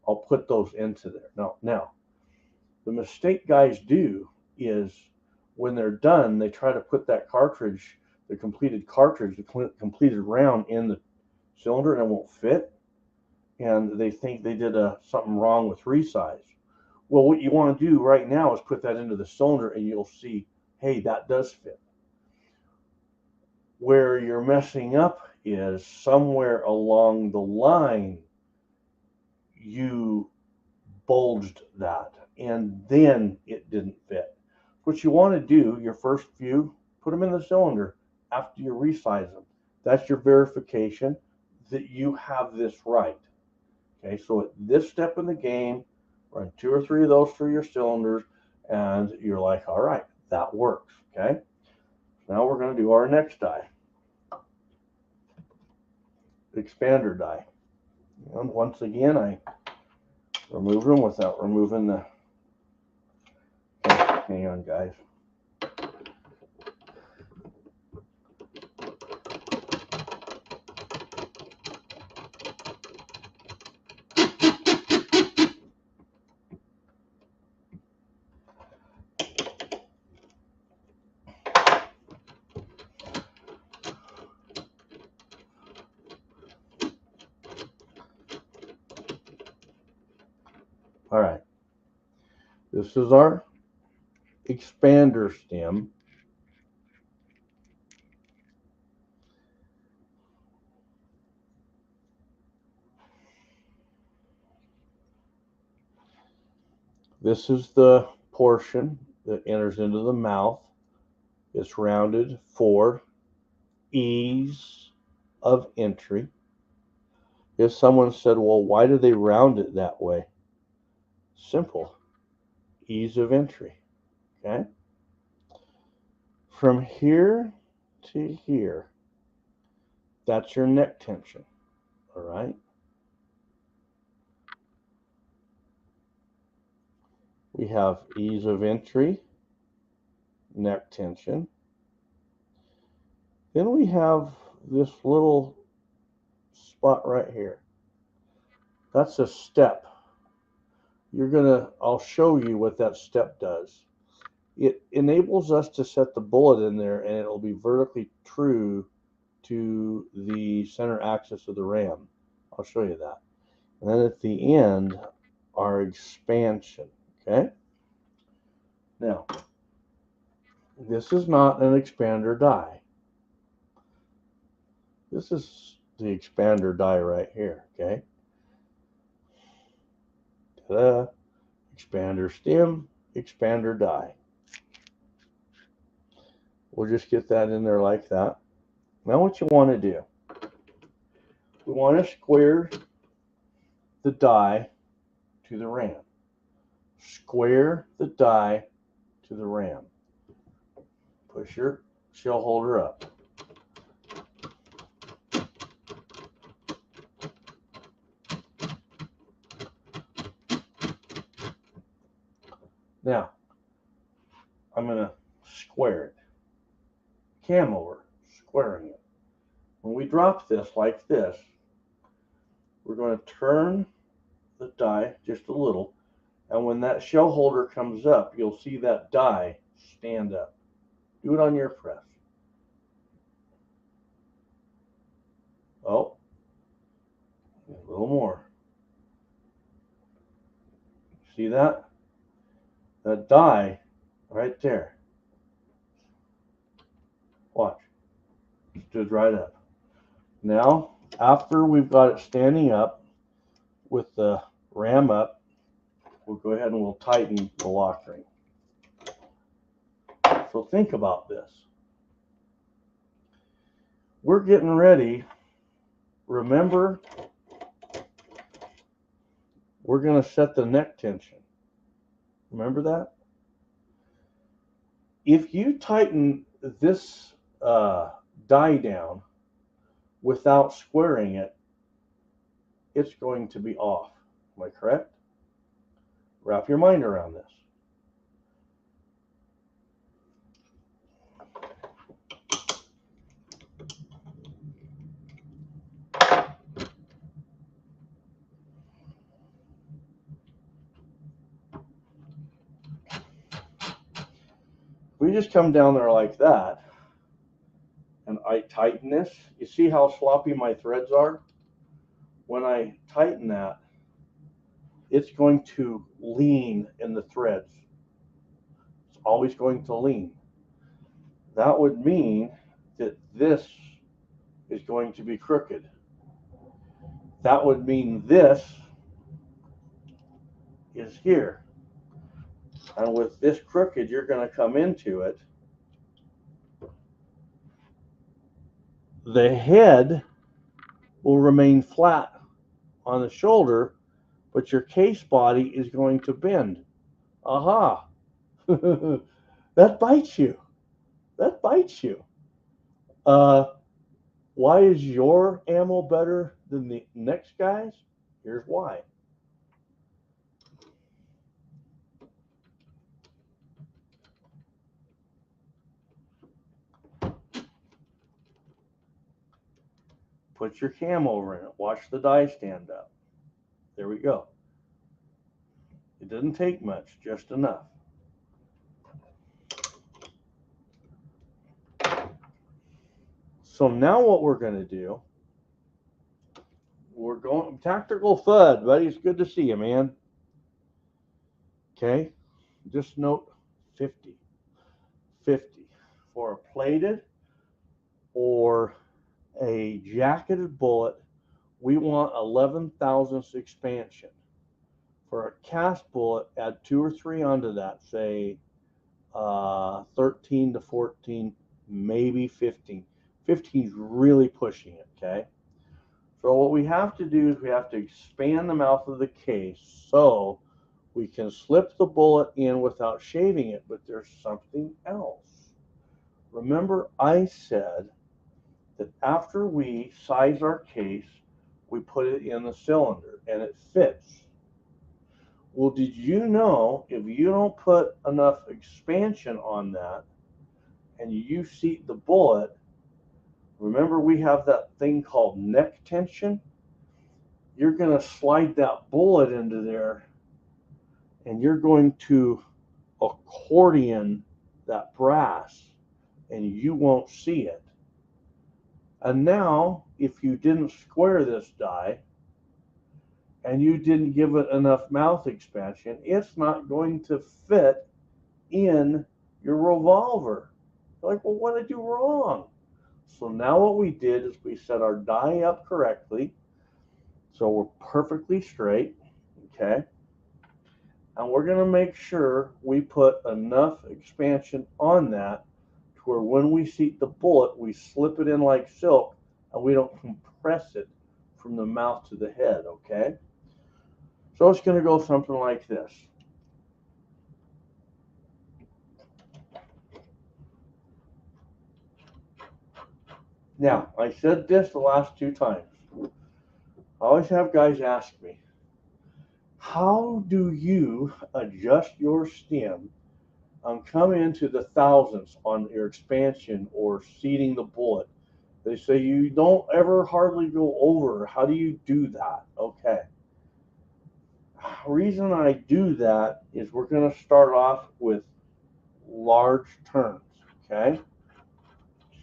I'll put those into there. Now, the mistake guys do is when they're done, they try to put that cartridge, the completed cartridge, the completed round in the cylinder, and it won't fit. And they think they did something wrong with resize. Well, what you want to do right now is put that into the cylinder, and you'll see, hey, that does fit. Where you're messing up is somewhere along the line, you bulged that, and then it didn't fit. What you want to do, your first few, put them in the cylinder after you resize them. That's your verification that you have this right. Okay, so at this step in the game, run 2 or 3 of those through your cylinders, and you're like, all right, that works. Okay, now we're going to do our next die, expander die. And once again, I remove them without removing the. Hang on, guys. All right. This is our expander stem. This is the portion that enters into the mouth. It's rounded for ease of entry. If someone said, well, why do they round it that way? Simple. Ease of entry. Okay? From here to here, that's your neck tension. All right? We have ease of entry, neck tension. Then we have this little spot right here. That's a step. I'll show you what that step does. It enables us to set the bullet in there, and it'll be vertically true to the center axis of the ram. I'll show you that. And then at the end, our expansion. Okay? Now, this is not an expander die. This is the expander die right here. Okay? Ta-da. Expander stem, expander die. We'll just get that in there like that. Now what you want to do, we want to square the die to the ram. Square the die to the ram. Push your shell holder up. Now, I'm going to square it. Cam over, squaring it. When we drop this like this, we're going to turn the die just a little, and when that shell holder comes up, you'll see that die stand up. Do it on your press. Oh, a little more. See that? That die right there. Watch. Stood right up. Now, after we've got it standing up with the ram up, we'll go ahead and we'll tighten the lock ring. So think about this. We're getting ready. Remember, we're going to set the neck tension. Remember that? If you tighten this die down without squaring it, it's going to be off. Am I correct? Wrap your mind around this. We just come down there like that, and I tighten this. You see how sloppy my threads are? When I tighten that, it's going to lean in the threads. It's always going to lean. That would mean that this is going to be crooked. That would mean this is here. And with this crooked, you're going to come into it. The head will remain flat on the shoulder, but your case body is going to bend. Aha! That bites you. That bites you. Why is your ammo better than the next guy's? Here's why. Put your cam over in it. Watch the die stand up. There we go. It doesn't take much, just enough. So now what we're going to do, we're going tactical thud, buddy. It's good to see you, man. Okay, just note 50 for a plated or a jacketed bullet. We want 11 thousandths expansion. For a cast bullet, add 2 or 3 onto that, say 13 to 14, maybe 15. 15 is really pushing it, okay? So what we have to do is we have to expand the mouth of the case so we can slip the bullet in without shaving it, but there's something else. Remember I said that after we size our case, we put it in the cylinder and it fits. Well, did you know if you don't put enough expansion on that and you seat the bullet, remember we have that thing called neck tension? You're going to slide that bullet into there and you're going to accordion that brass and you won't see it. And now, if you didn't square this die and you didn't give it enough mouth expansion, it's not going to fit in your revolver. You're like, well, what did I do wrong? So now what we did is we set our die up correctly, so we're perfectly straight, okay? And we're going to make sure we put enough expansion on that to where when we seat the bullet, we slip it in like silk and we don't compress it from the mouth to the head, okay? So it's going to go something like this. Now, I said this the last 2 times. I always have guys ask me, how do you adjust your stem and come into the thousands on your expansion or seating the bullet? They say you don't ever hardly go over. How do you do that? Okay. The reason I do that is we're going to start off with large turns, okay?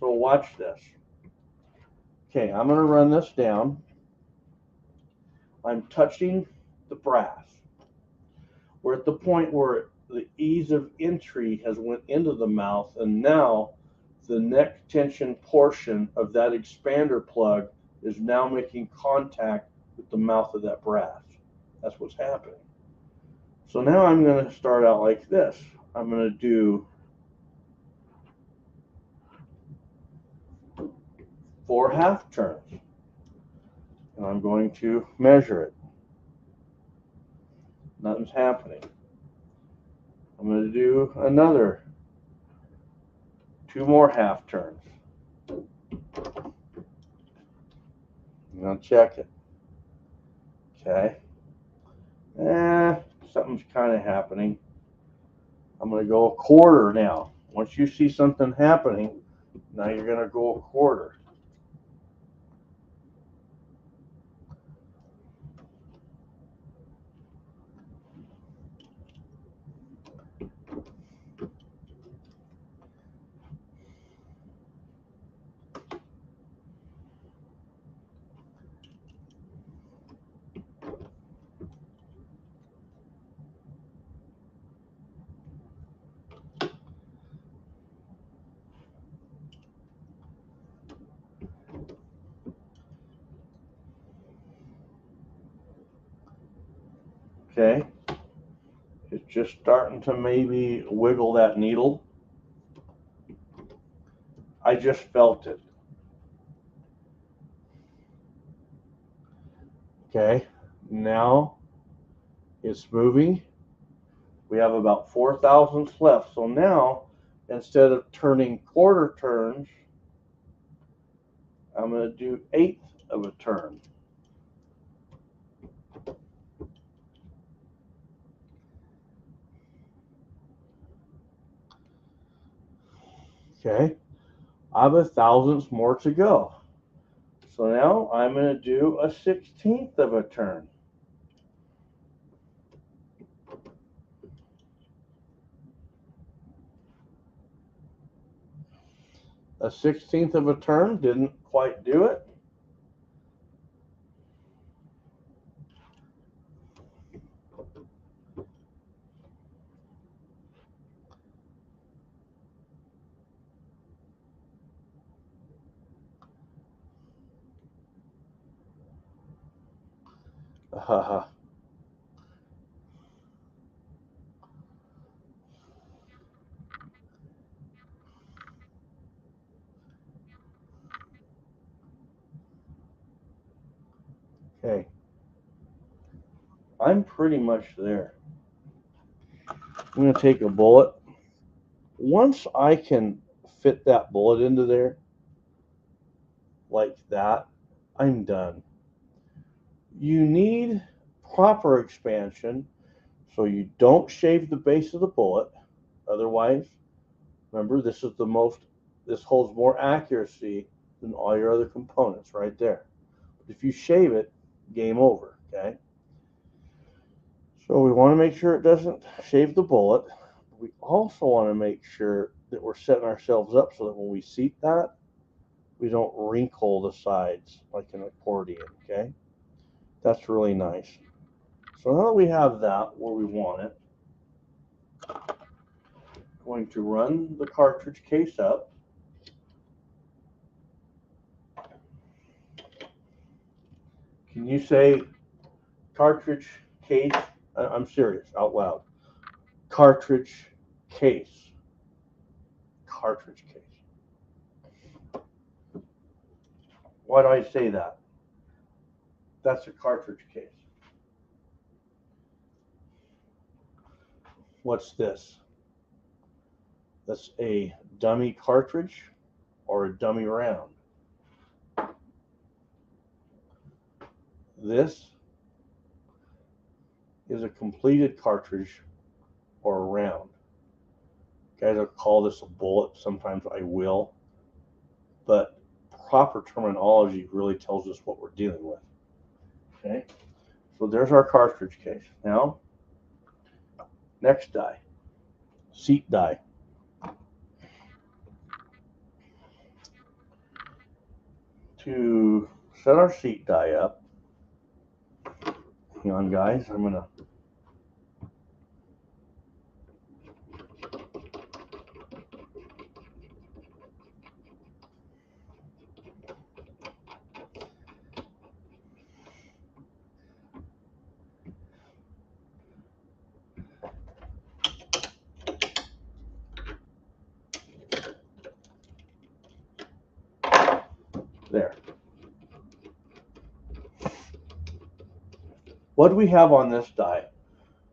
So watch this. Okay, I'm going to run this down. I'm touching the brass. We're at the point where the ease of entry has went into the mouth, and now the neck tension portion of that expander plug is now making contact with the mouth of that brass. That's what's happening. So now I'm going to start out like this. I'm going to do 4 half turns, and I'm going to measure it. Nothing's happening. I'm going to do another 2 more half turns. I'm going to check it. Okay. Something's kind of happening. I'm going to go a quarter now. Once you see something happening, now you're going to go a quarter. Okay. It's just starting to maybe wiggle that needle. I just felt it. Okay. Now it's moving. We have about 4 thousandths left. So now, instead of turning quarter turns, I'm going to do 1/8 of a turn. Okay. I have 1,000ths more to go. So now I'm going to do a 1/16 of a turn. A 1/16 of a turn didn't quite do it. Okay. I'm pretty much there. I'm going to take a bullet. Once I can fit that bullet into there, like that, I'm done. You need proper expansion so you don't shave the base of the bullet. Otherwise, remember, this holds more accuracy than all your other components right there. But if you shave it, game over, okay? So we want to make sure it doesn't shave the bullet. We also want to make sure that we're setting ourselves up so that when we seat that, we don't wrinkle the sides like an accordion, okay? That's really nice. So now that we have that where we want it, I'm going to run the cartridge case up. Can you say cartridge case? I'm serious, out loud. Cartridge case. Cartridge case. Why do I say that? That's a cartridge case. What's this? That's a dummy cartridge or a dummy round. This is a completed cartridge or a round. Guys, I'll call this a bullet. Sometimes I will. But proper terminology really tells us what we're dealing with. Okay? So there's our cartridge case. Now, next die. Seat die. To set our seat die up, hang on guys, I'm going to there. What do we have on this die?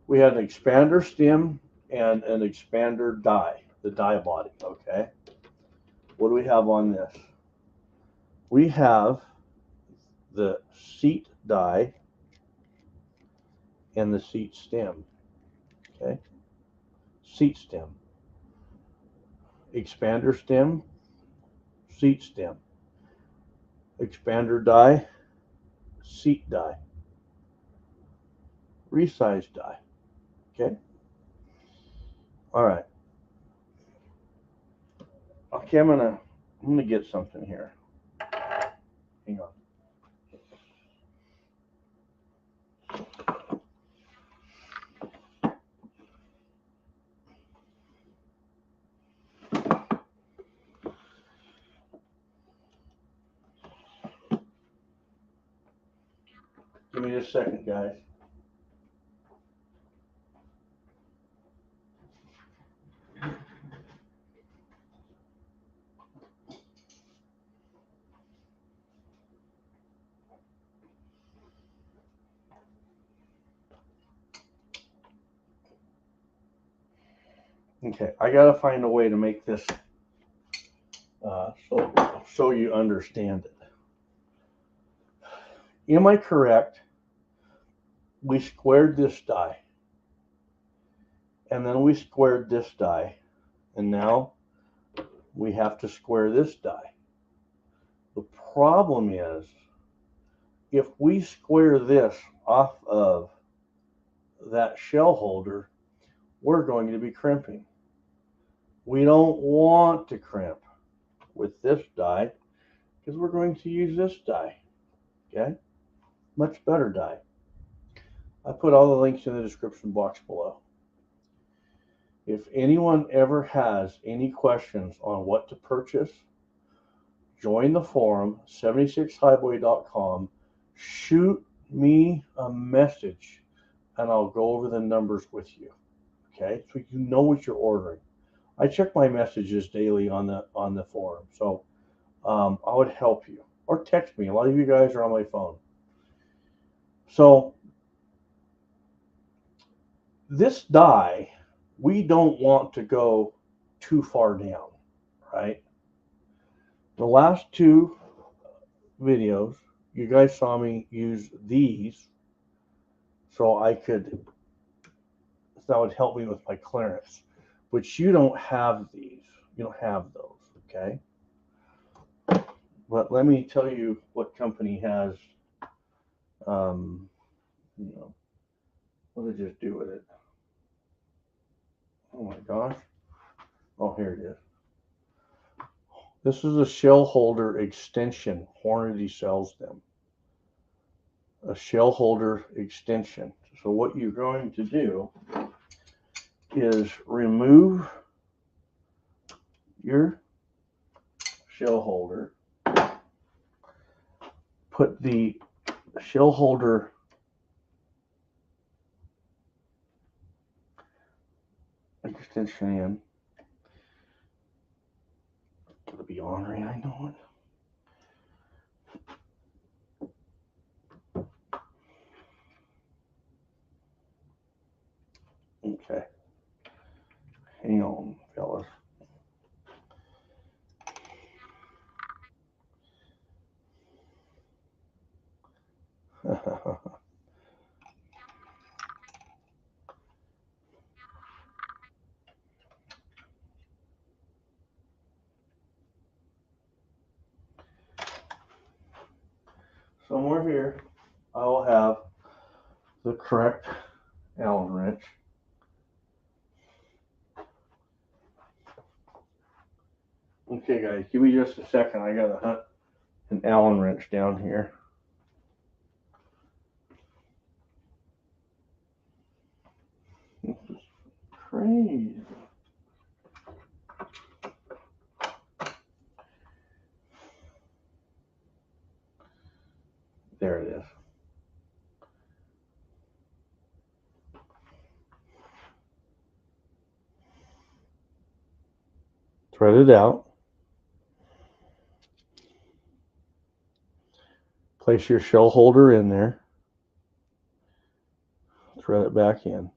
We have an expander stem and an expander die, the die body, okay? What do we have on this? We have the seat die and the seat stem, okay? Seat stem, expander stem, seat stem, expander die, seat die, resize die, okay? All right. Okay, I'm gonna get something here. Hang on. Give me just a second, guys. Okay, I gotta find a way to make this so you understand it. Am I correct? We squared this die, and then we squared this die, and now we have to square this die. The problem is, if we square this off of that shell holder, we're going to be crimping. We don't want to crimp with this die because we're going to use this die, okay? Much better die. I put all the links in the description box below. If anyone ever has any questions on what to purchase, join the forum, 76highboy.com, shoot me a message, and I'll go over the numbers with you, okay? So you know what you're ordering. I check my messages daily on the forum, so I would help you. Or text me. A lot of you guys are on my phone. So this die, we don't want to go too far down, right? The last two videos, you guys saw me use these so that would help me with my clearance, which you don't have these. You don't have those, okay? But let me tell you what company has, you know, what did I just do with it? Oh my gosh. Oh, here it is. This is a shell holder extension. Hornady sells them. A shell holder extension. So what you're going to do is remove your shell holder, put the shell holder extension in. It'll be ornery, I know it. Okay. Hang on, fellas. Somewhere here, I will have the correct Allen wrench. Okay, guys, give me just a second. I gotta hunt an Allen wrench down here. This is crazy. There it is. Thread it out. Place your shell holder in there. Thread it back in.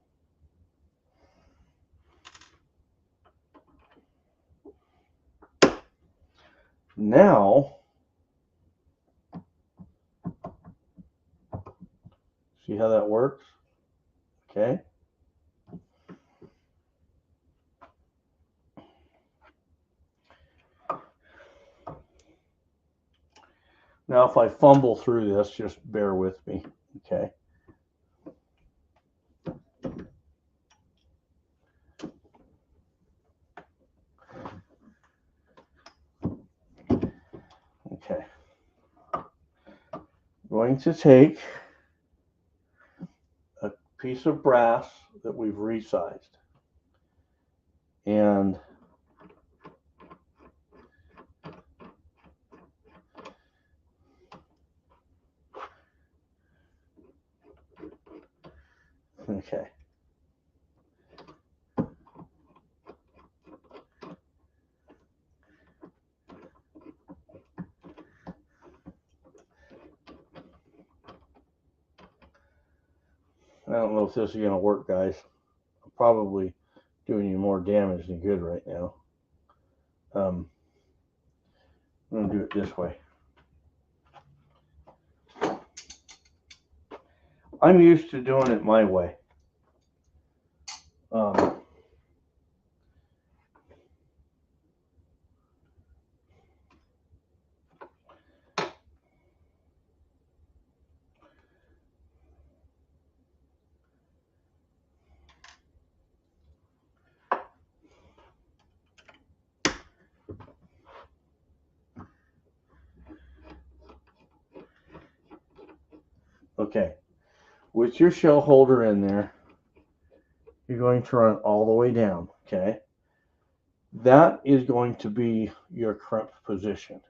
Now, see how that works? Okay. Now, if I fumble through this, just bear with me. Okay. Okay. I'm going to take a piece of brass that we've resized and okay. I don't know if this is going to work, guys. I'm probably doing you more damage than good right now. I'm going to do it this way. I'm used to doing it my way. Okay, with your shell holder in there, you're going to run it all the way down, okay? That is going to be your crimp position.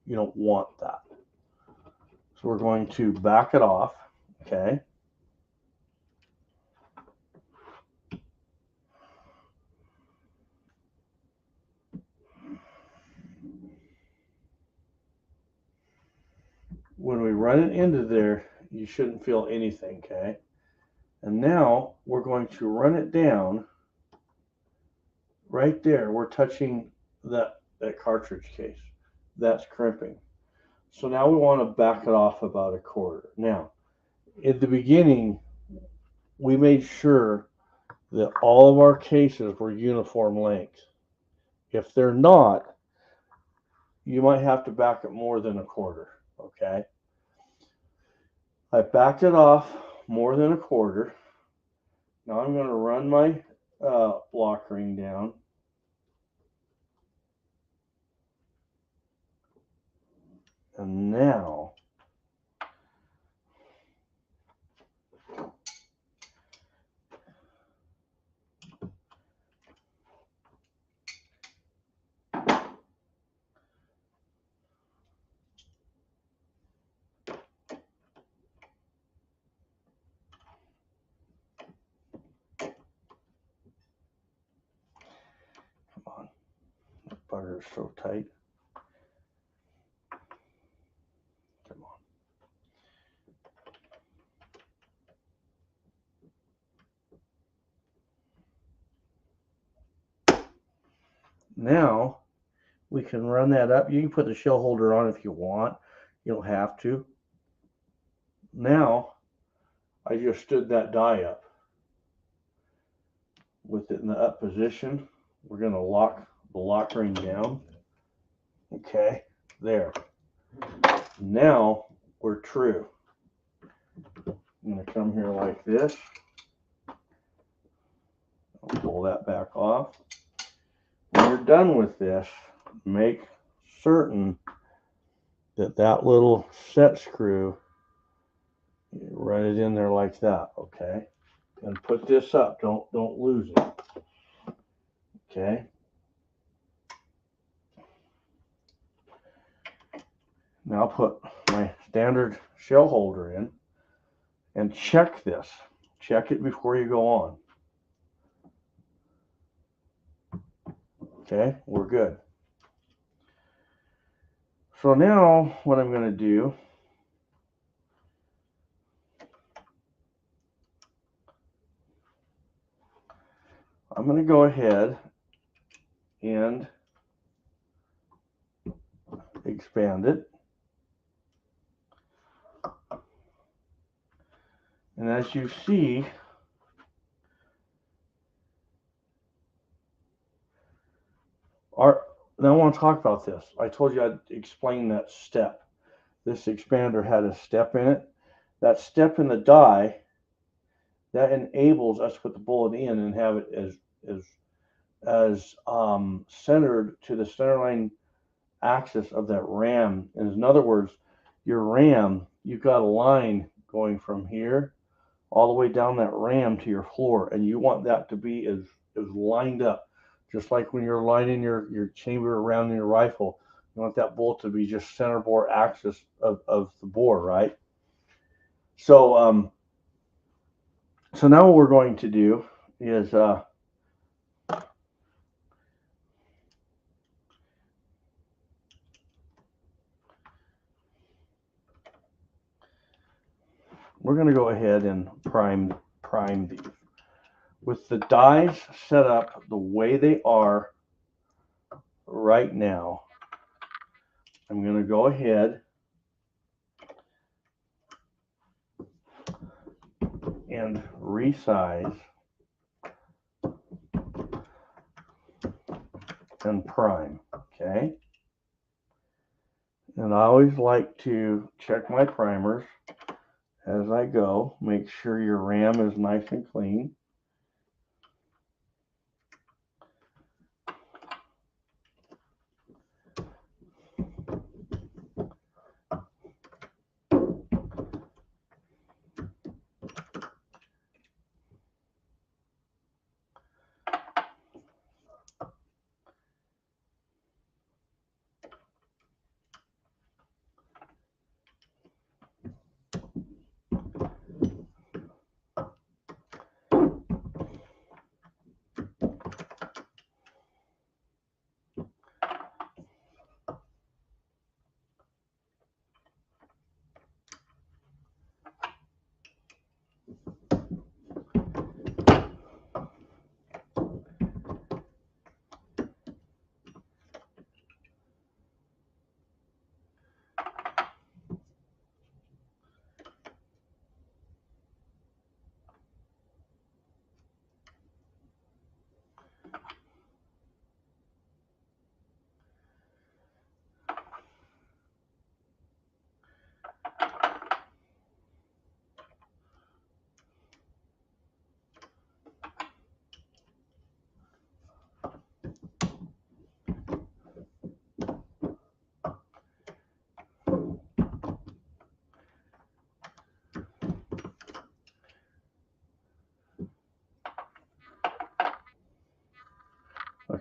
You don't want that. So we're going to back it off, okay? When we run it into there, You shouldn't feel anything, okay? And now we're going to run it down right there. We're touching that cartridge case. That's crimping. So now we want to back it off about 1/4. Now, at the beginning, we made sure that all of our cases were uniform length. If they're not, you might have to back it more than 1/4, okay? I backed it off more than 1/4. Now I'm going to run my block ring down. And now come on, that bugger is so tight. Come on. Now we can run that up. You can put the shell holder on if you want. You don't have to. Now I just stood that die up. With it in the up position, we're going to lock the lock ring down. Okay, there. Now we're true. I'm going to come here like this. I'll pull that back off. When you're done with this, make certain that that little set screw, run it in there like that, okay? And put this up. Don't lose it. Okay. Now I'll put my standard shell holder in and check this. Check it before you go on. Okay, we're good. So now what I'm going to do, I'm going to go ahead and expand it. And as you see, now I want to talk about this. I told you I'd explain that step. This expander had a step in it. That step in the die, that enables us to put the bullet in and have it as centered to the centerline axis of that ram. And in other words, your ram, you've got a line going from here all the way down that ram to your floor, and you want that to be as lined up, just like when you're lining your chamber around in your rifle. You want that bolt to be just center bore axis of the bore, right? So so now what we're going to do is we're going to go ahead and prime these. With the dies set up the way they are right now, I'm going to go ahead and resize and prime, okay? And I always like to check my primers as I go. Make sure your ram is nice and clean.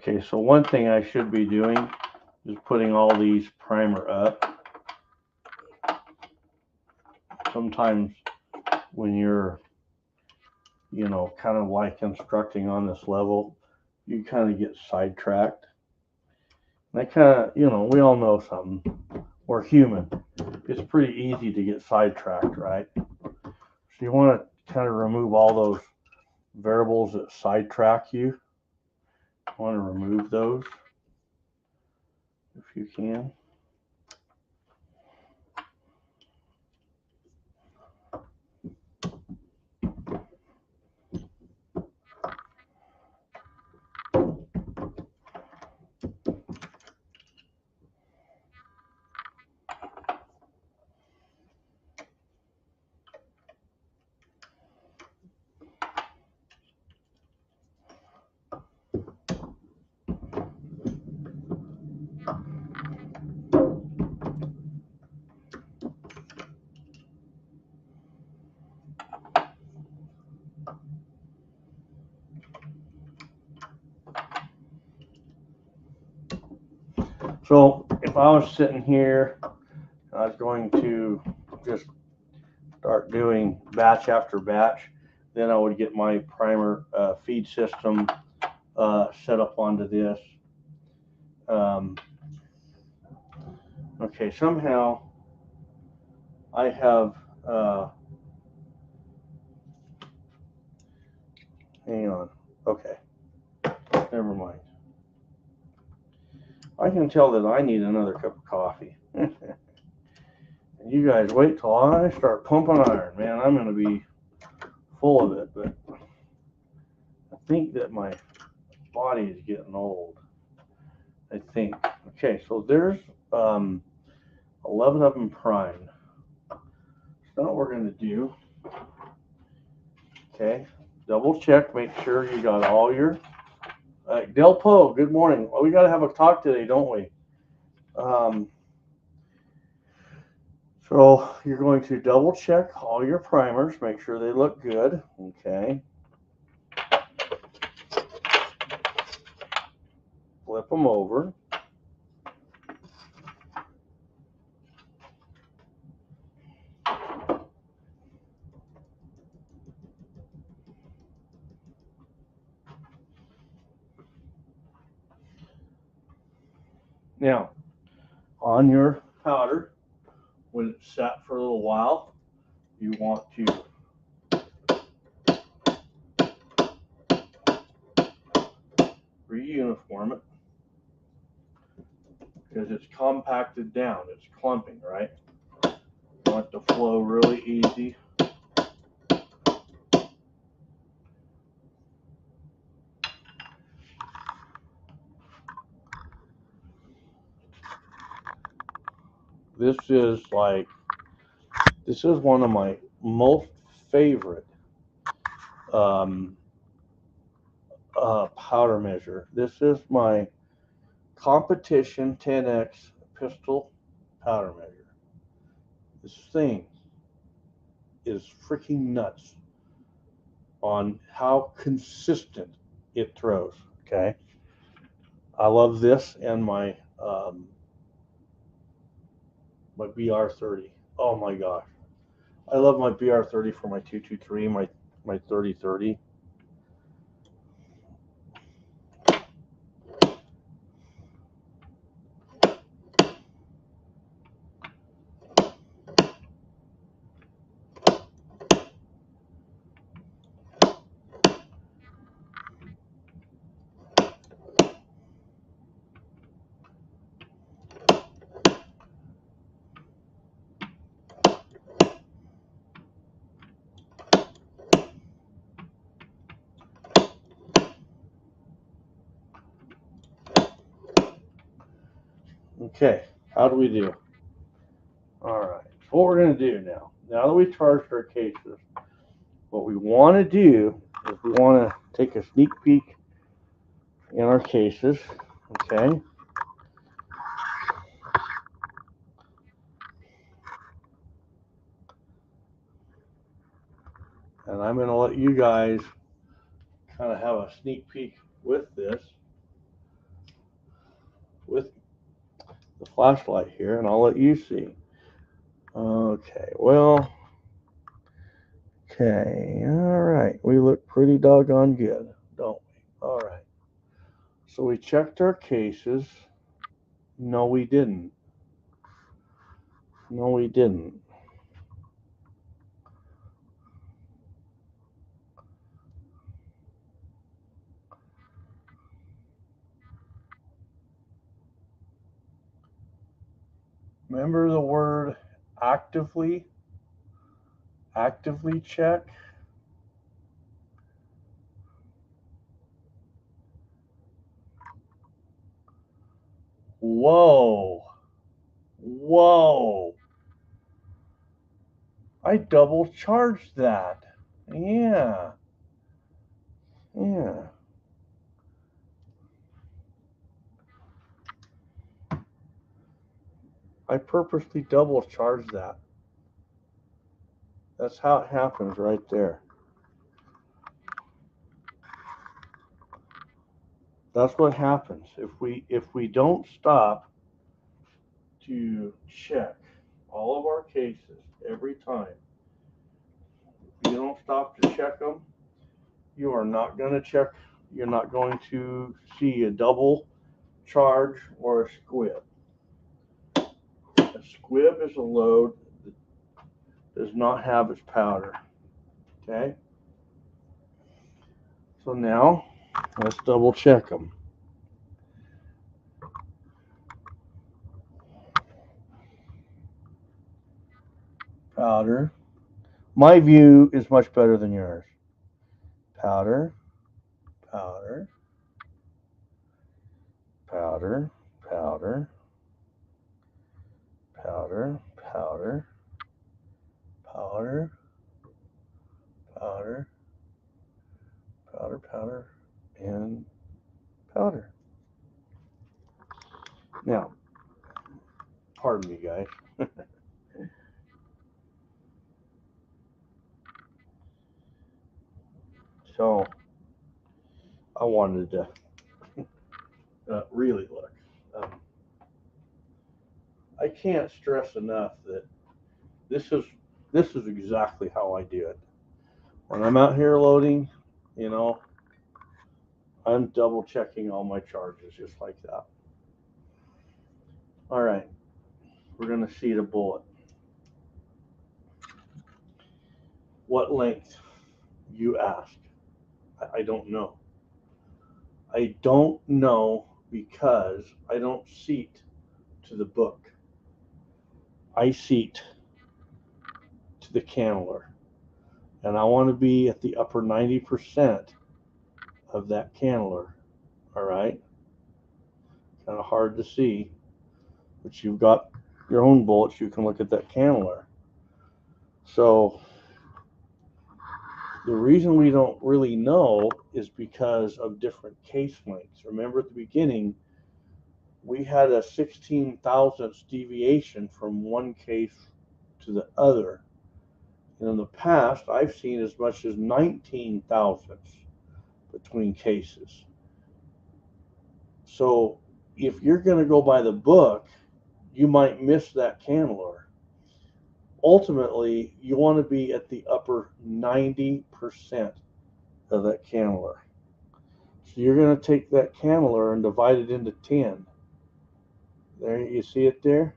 Okay, so one thing I should be doing is putting all these primer up. Sometimes when you're, you know, kind of like constructing on this level, you kind of get sidetracked. And I kind of, you know, we all know something. We're human. It's pretty easy to get sidetracked, right? So you want to kind of remove all those variables that sidetrack you. You want to remove those if you can. So if I was sitting here, I was going to just start doing batch after batch. Then I would get my primer feed system set up onto this. Okay, somehow I have, hang on, okay, never mind. I can tell that I need another cup of coffee. And you guys wait till I start pumping iron, man. I'm going to be full of it, but I think that my body is getting old. I think. Okay, so there's 11 of them primed. So now what we're going to do, okay, double check, make sure you got all your, Del Poe, good morning. Well, we got to have a talk today, don't we? So you're going to double check all your primers, make sure they look good, okay. Flip them over. Now, on your powder, when it's sat for a little while, you want to re-uniform it because it's compacted down, it's clumping, right? You want it to flow really easy. This is one of my most favorite powder measure. This is my competition 10X pistol powder measure. This thing is freaking nuts on how consistent it throws. Okay, I love this and my my BR30. Oh my gosh, I love my BR30 for my 223, my 3030. Okay, how do we do? All right, so what we're going to do now that we charged our cases, what we want to do is we want to take a sneak peek in our cases, okay? And I'm going to let you guys kind of have a sneak peek with this. flashlight here and I'll let you see. Okay, well, okay, all right. We look pretty doggone good, don't we? All right. So we checked our cases. No, we didn't. No, we didn't. Remember the word actively? Actively check? Whoa. Whoa. I double charged that. Yeah. Yeah. I purposely double charged that. That's how it happens right there. That's what happens if we don't stop to check all of our cases every time. If you don't stop to check them, you are not going to check. You're not going to see a double charge or a squib. A squib is a load that does not have its powder. Okay. So now let's double check them. Powder. My view is much better than yours. Powder, powder, powder, powder, powder, powder, powder, powder, powder, powder, and powder. Now, pardon me, guys. So, I wanted to really look. I can't stress enough that this is exactly how I do it. When I'm out here loading, you know, I'm double checking all my charges just like that. All right, we're gonna seat a bullet. What length? You ask. I don't know. I don't know because I don't seat to the book. I seat to the cannular. And I want to be at the upper 90% of that cannular. All right? Kind of hard to see, but you've got your own bullets. You can look at that cannular. So the reason we don't really know is because of different case lengths. Remember at the beginning, we had a 16 thousandths deviation from one case to the other. And in the past, I've seen as much as 19 thousandths between cases. So if you're going to go by the book, you might miss that cannular. Ultimately, you want to be at the upper 90% of that cannular. So you're going to take that cannular and divide it into 10. There, you see it there?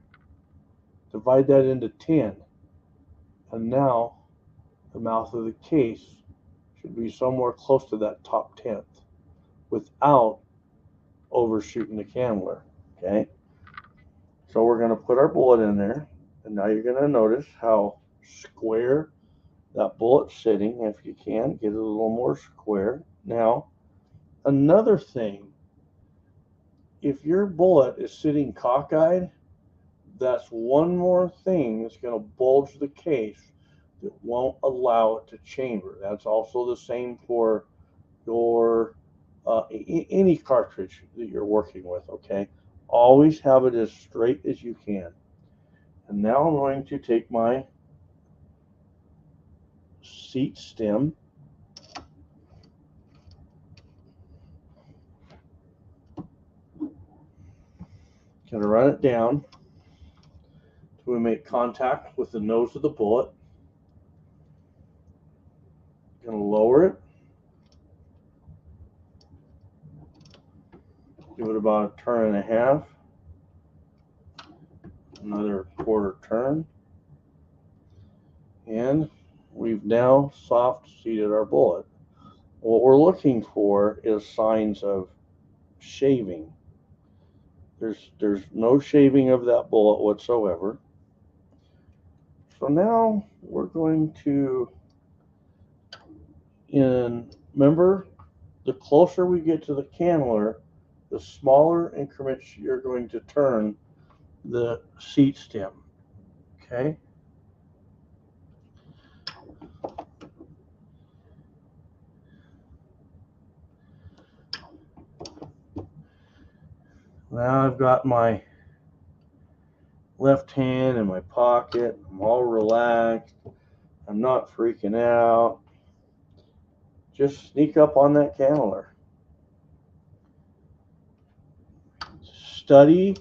Divide that into 10. And now the mouth of the case should be somewhere close to that top 10th without overshooting the cannular. Okay? So we're going to put our bullet in there. And now you're going to notice how square that bullet's sitting. If you can, get it a little more square. Now, another thing, if your bullet is sitting cockeyed, that's one more thing that's going to bulge the case that won't allow it to chamber. That's also the same for your any cartridge that you're working with. Okay, always have it as straight as you can. And now I'm going to take my seat stem Gonna run it down till we make contact with the nose of the bullet. Gonna lower it. Give it about a turn and a half. Another quarter turn. And we've now soft seated our bullet. What we're looking for is signs of shaving. There's no shaving of that bullet whatsoever. So now we're going to, remember, the closer we get to the cannler, the smaller increments you're going to turn the seat stem. Okay? Now I've got my left hand in my pocket. I'm all relaxed. I'm not freaking out. Just sneak up on that cannler. Study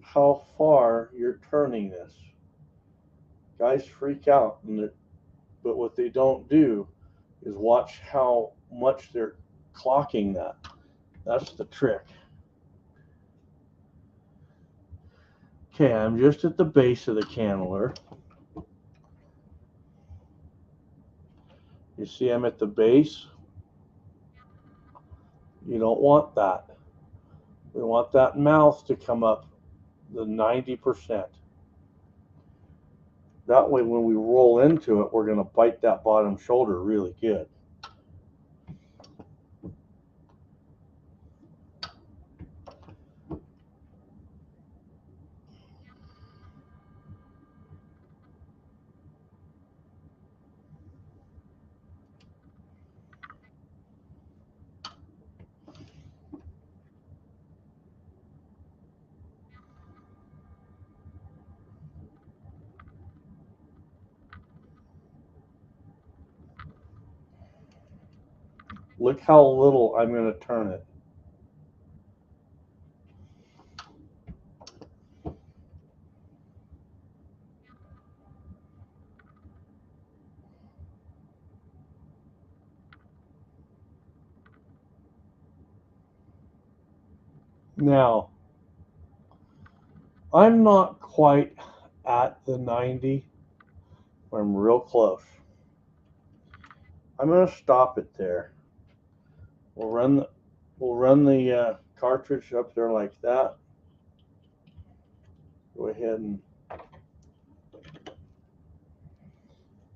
how far you're turning this. Guys freak out, but what they don't do is watch how much they're clocking that. That's the trick. Okay, I'm just at the base of the cannler. You see I'm at the base? You don't want that. We want that mouth to come up the 90%. That way when we roll into it, we're going to bite that bottom shoulder really good. Look how little I'm going to turn it. Now, I'm not quite at the 90. I'm real close. I'm going to stop it there. We'll run the cartridge up there like that. Go ahead and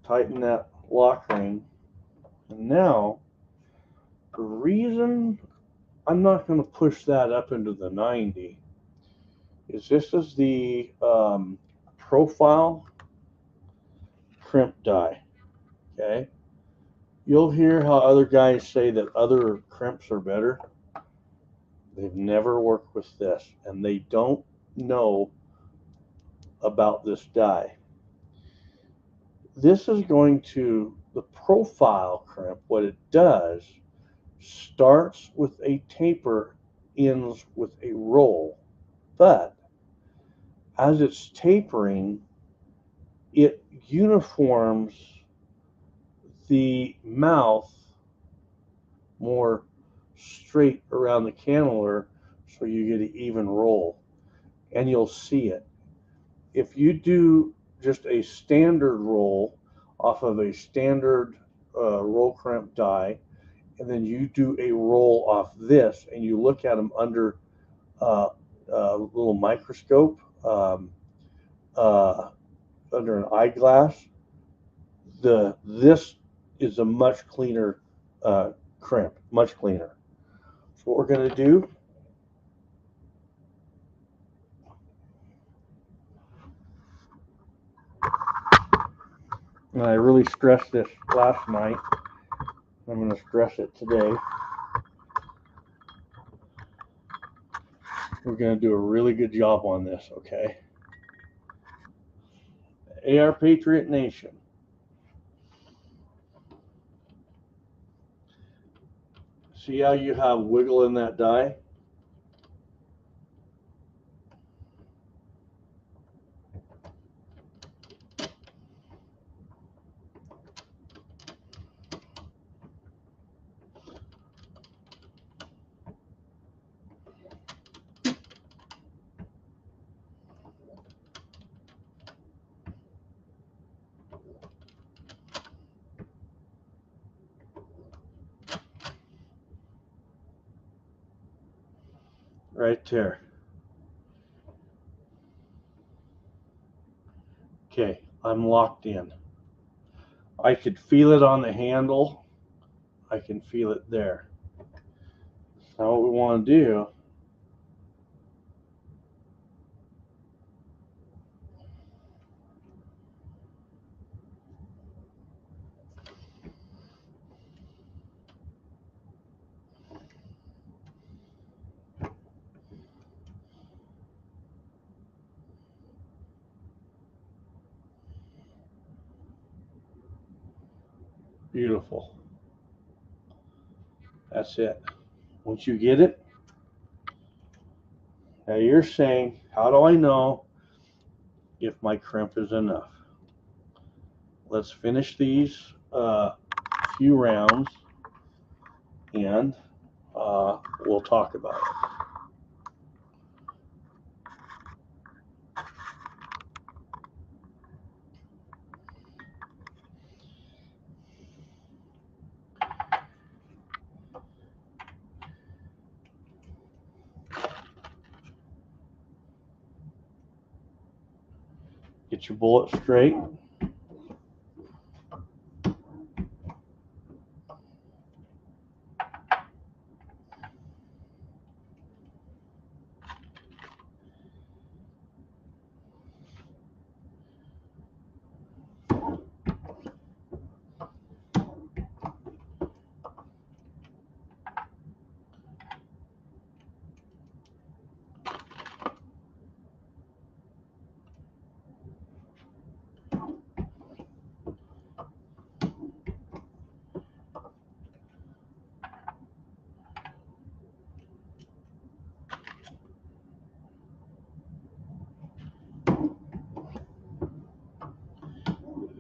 tighten that lock ring. And now, the reason I'm not going to push that up into the 90 is this is the profile crimp die. Okay? You'll hear how other guys say that other crimps are better. They've never worked with this, and they don't know about this die. This is going to, the profile crimp, what it does, starts with a taper, ends with a roll. But as it's tapering, it uniforms the mouth more straight around the cannler so you get an even roll, and you'll see it. If you do just a standard roll off of a standard roll crimp die, and then you do a roll off this, and you look at them under a little microscope, under an eyeglass, this is a much cleaner crimp, much cleaner. So what we're going to do, and I really stressed this last night, I'm going to stress it today. We're going to do a really good job on this, okay? AR Patriot Nation. See how you have wiggle in that die? right there. Okay, I'm locked in. I could feel it on the handle. I can feel it there. Now what we want to do, beautiful. That's it. Once you get it, now you're saying, how do I know if my crimp is enough? Let's finish these few rounds and we'll talk about it. Get your bullet straight.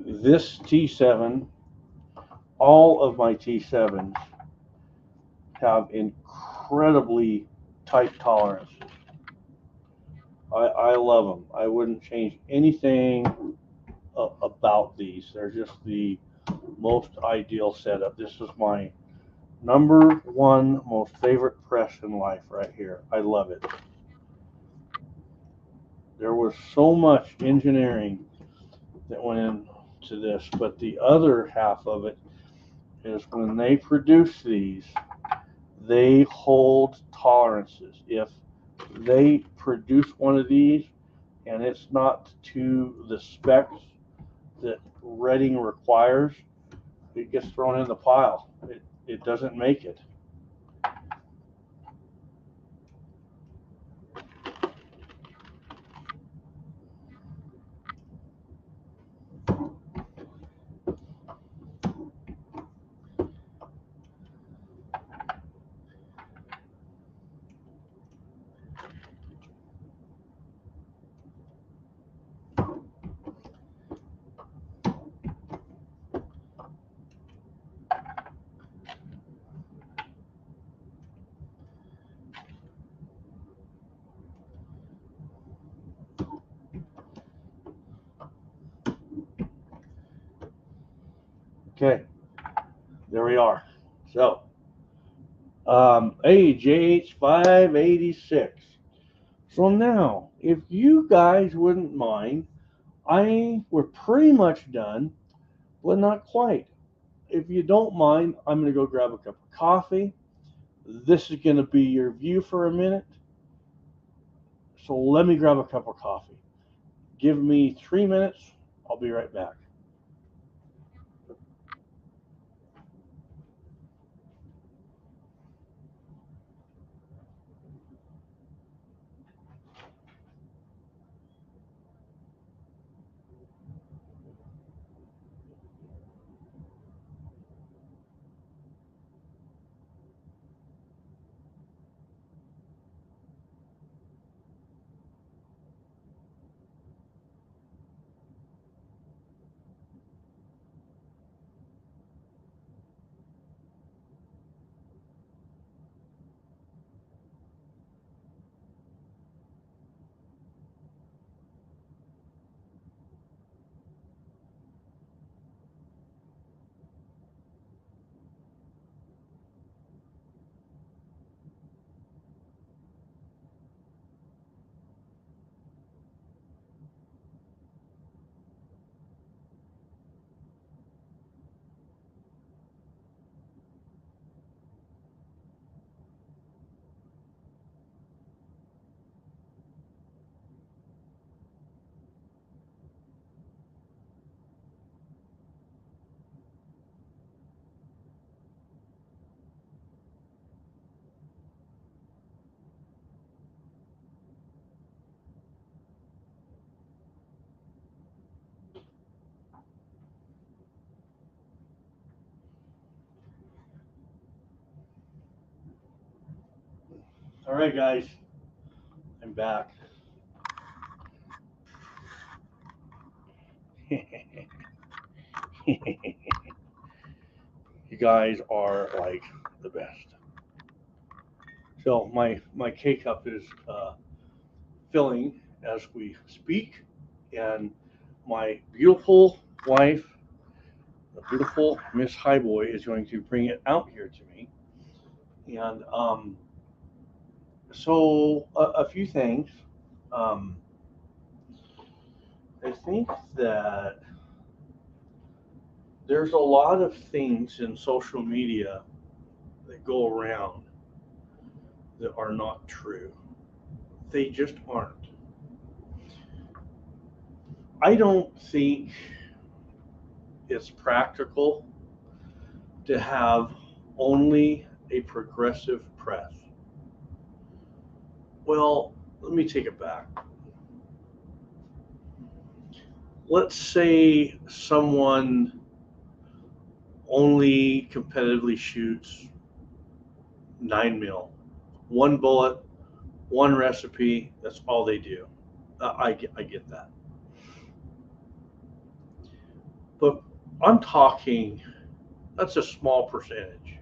This T7, all of my T7s have incredibly tight tolerances. I love them. I wouldn't change anything about these. They're just the most ideal setup. This is my #1 most favorite press in life right here. I love it. There was so much engineering that went into this, but the other half of it is when they produce these, they hold tolerances. If they produce one of these and it's not to the specs that Redding requires, it gets thrown in the pile. It doesn't make it. Okay, there we are. So, AJH586. So now, if you guys wouldn't mind, we're pretty much done, but not quite. If you don't mind, I'm going to go grab a cup of coffee. This is going to be your view for a minute. So let me grab a cup of coffee. Give me 3 minutes. I'll be right back. All right, guys, I'm back. You guys are like the best. So my K cup is filling as we speak, and my beautiful wife, the beautiful Miss Highboy, is going to bring it out here to me. And so a few things. Um, I think that there's a lot of things in social media that go around that are not true. They just aren't. I don't think it's practical to have only a progressive press. Well, let me take it back. Let's say someone only competitively shoots 9 mil, one bullet, one recipe. That's all they do. I get that. But I'm talking, that's a small percentage.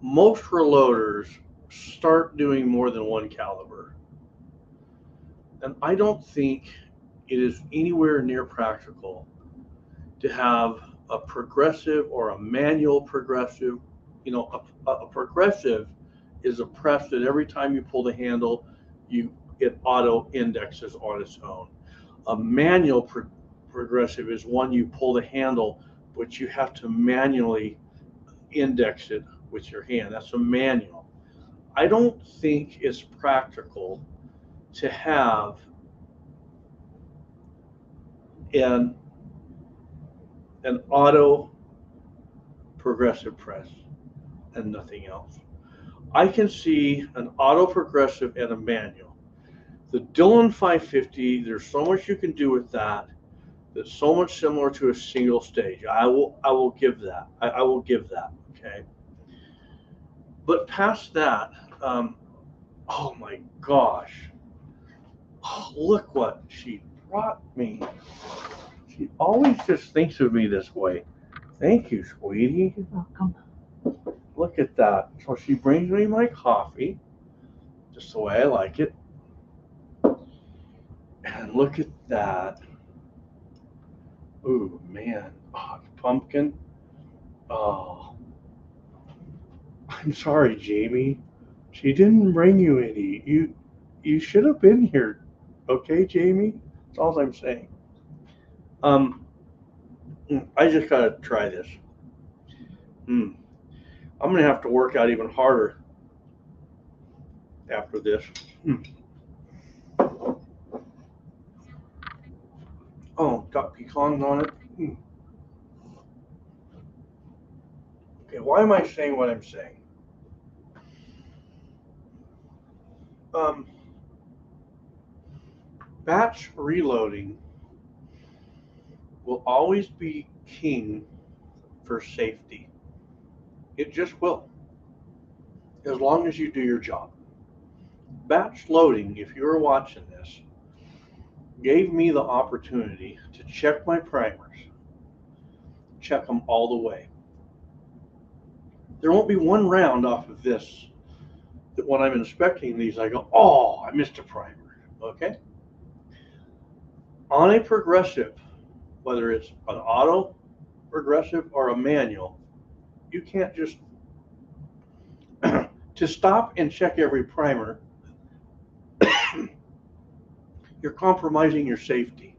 Most reloaders start doing more than one caliber. And I don't think it is anywhere near practical to have a progressive or a manual progressive. You know, a progressive is a press that every time you pull the handle, it auto indexes on its own. A manual progressive is one you pull the handle, but you have to manually index it with your hand. That's a manual. I don't think it's practical to have an auto progressive press and nothing else. I can see an auto progressive and a manual. The Dillon 550, there's so much you can do with that. That's so much similar to a single stage. I will give that. I will give that. Okay. But past that, oh my gosh, oh, look what she brought me. She always just thinks of me this way. Thank you, sweetie. You're welcome. Look at that. So she brings me my coffee, just the way I like it. And look at that. Ooh, man. Oh, pumpkin. Oh, I'm sorry, Jamie. She didn't bring you any. You should have been here. Okay, Jamie? That's all I'm saying. I just gotta try this. I'm gonna have to work out even harder after this. Oh, got pecans on it. Okay, why am I saying what I'm saying? Um, Batch reloading will always be king for safety. It just will, as long as you do your job. Batch loading, if you were watching this, gave me the opportunity to check my primers, check them all the way. There won't be one round off of this that when I'm inspecting these, I go, oh, I missed a primer. Okay? On a progressive, whether it's an auto progressive or a manual, you can't just to stop and check every primer. You're compromising your safety.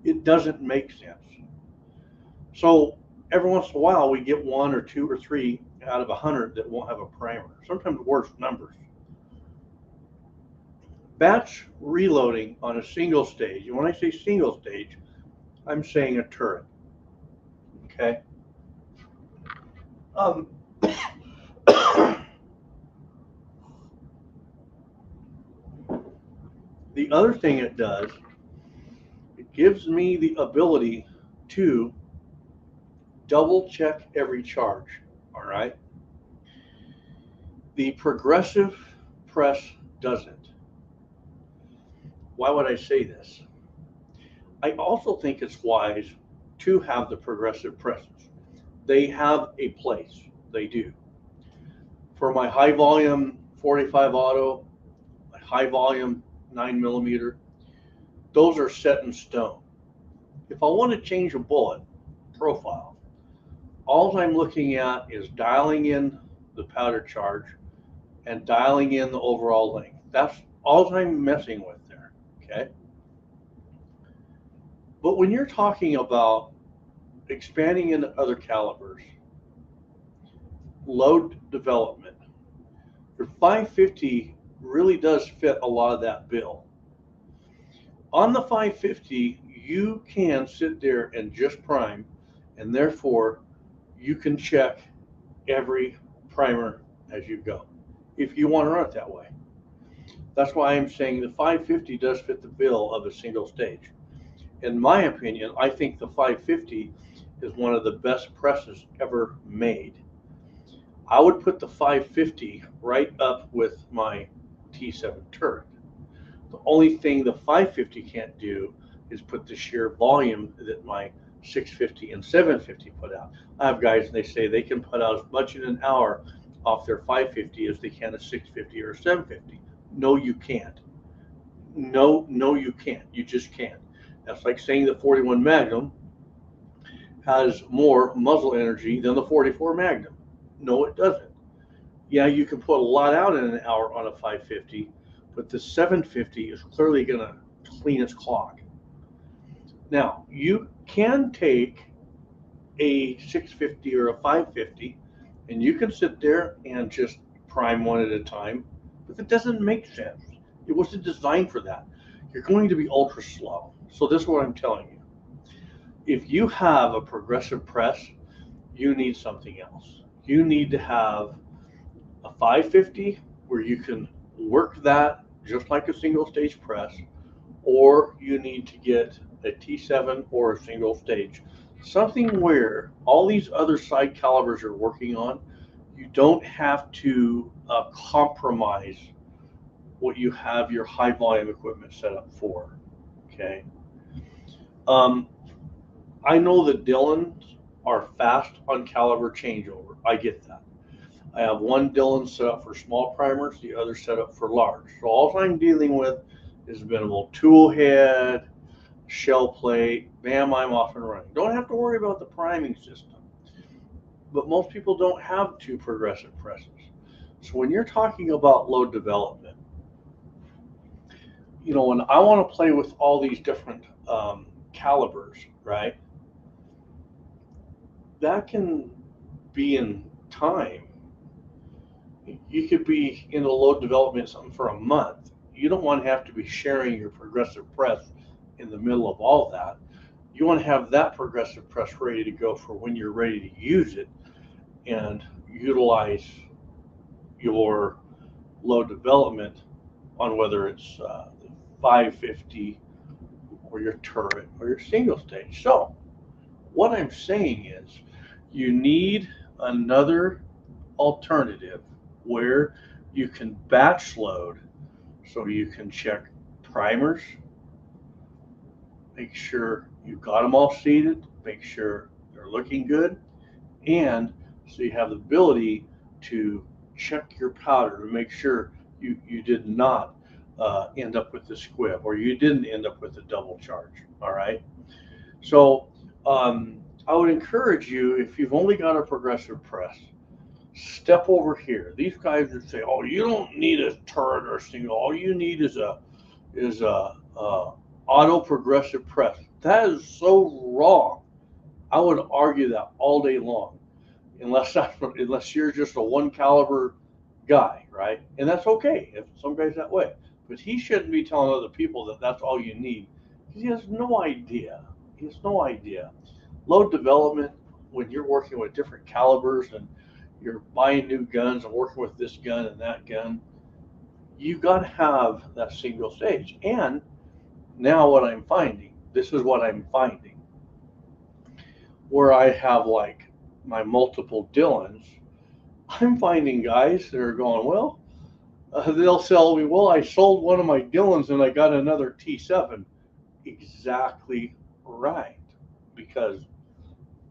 It doesn't make sense. So every once in a while, we get one or two or three out of 100 that won't have a primer. Sometimes worse numbers. Batch reloading on a single stage, and when I say single stage, I'm saying a turret. Okay. Um, the other thing it does, it gives me the ability to double check every charge. All right. The progressive press doesn't. Why would I say this? I also think it's wise to have the progressive presses. They have a place. They do. For my high volume 45 auto, my high volume 9mm, those are set in stone. If I want to change a bullet profile, all I'm looking at is dialing in the powder charge and dialing in the overall length. That's all I'm messing with there, okay? But when you're talking about expanding into other calibers, load development, your 550 really does fit a lot of that bill. On the 550, you can sit there and just prime, and therefore you can check every primer as you go, if you want to run it that way. That's why I'm saying the 550 does fit the bill of a single stage. In my opinion, I think the 550 is one of the best presses ever made. I would put the 550 right up with my T7 turret. The only thing the 550 can't do is put the sheer volume that my 650 and 750 put out. I have guys and they say they can put out as much in an hour off their 550 as they can a 650 or a 750. No, you can't. No, you can't. You just can't. That's like saying the 41 Magnum has more muzzle energy than the 44 Magnum. No, it doesn't. Yeah, you can put a lot out in an hour on a 550, but the 750 is clearly going to clean its clock. Now, you can take a 650 or a 550 and you can sit there and just prime one at a time, but that doesn't make sense. It wasn't designed for that. You're going to be ultra slow. So this is what I'm telling you. If you have a progressive press, you need something else. You need to have a 550 where you can work that just like a single stage press, or you need to get a T7 or a single stage. Something where all these other side calibers are working on, you don't have to compromise what you have your high volume equipment set up for, okay? I know that Dillons are fast on caliber changeover. I get that. I have one Dillon set up for small primers, the other set up for large. So all I'm dealing with is minimal tool head, shell plate, bam, I'm off and running. Don't have to worry about the priming system. But most people don't have two progressive presses. So when you're talking about load development, you know, when I want to play with all these different calibers, right? That can be in time. You could be in a load development something for a month. You don't want to have to be sharing your progressive press in the middle of all that. You want to have that progressive press ready to go for when you're ready to use it and utilize your load development on whether it's 550 or your turret or your single stage. So what I'm saying is you need another alternative where you can batch load, so you can check primers, make sure you've got them all seated, make sure they're looking good, and so you have the ability to check your powder to make sure you did not end up with the squib, or you didn't end up with a double charge. All right. So I would encourage you, if you've only got a progressive press, step over here. These guys would say, "Oh, you don't need a turret or a single. All you need is a auto progressive press." That is so wrong. I would argue that all day long, unless you're just a one caliber guy, right? And that's okay if some guy's that way. But he shouldn't be telling other people that that's all you need. He has no idea. He has no idea. Load development, when you're working with different calibers and you're buying new guns and working with this gun and that gun, you got to have that single stage. And now what I'm finding, this is what I'm finding, where I have like my multiple Dillons, I'm finding guys that are going, well, They'll sell me, well, I sold one of my Dillons and I got another T7. Exactly right. Because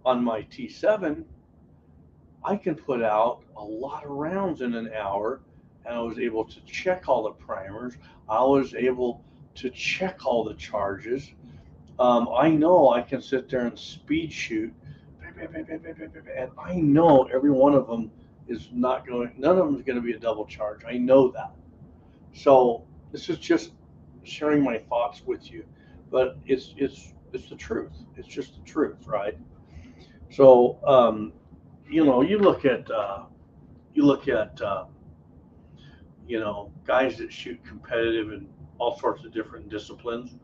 on my T7, I can put out a lot of rounds in an hour, and I was able to check all the primers. I was able to check all the charges. I know I can sit there and speed shoot, and I know every one of them is not going, none of them is going to be a double charge. I know that. So this is just sharing my thoughts with you, but it's the truth. It's just the truth, right? So you look at guys that shoot competitive in all sorts of different disciplines.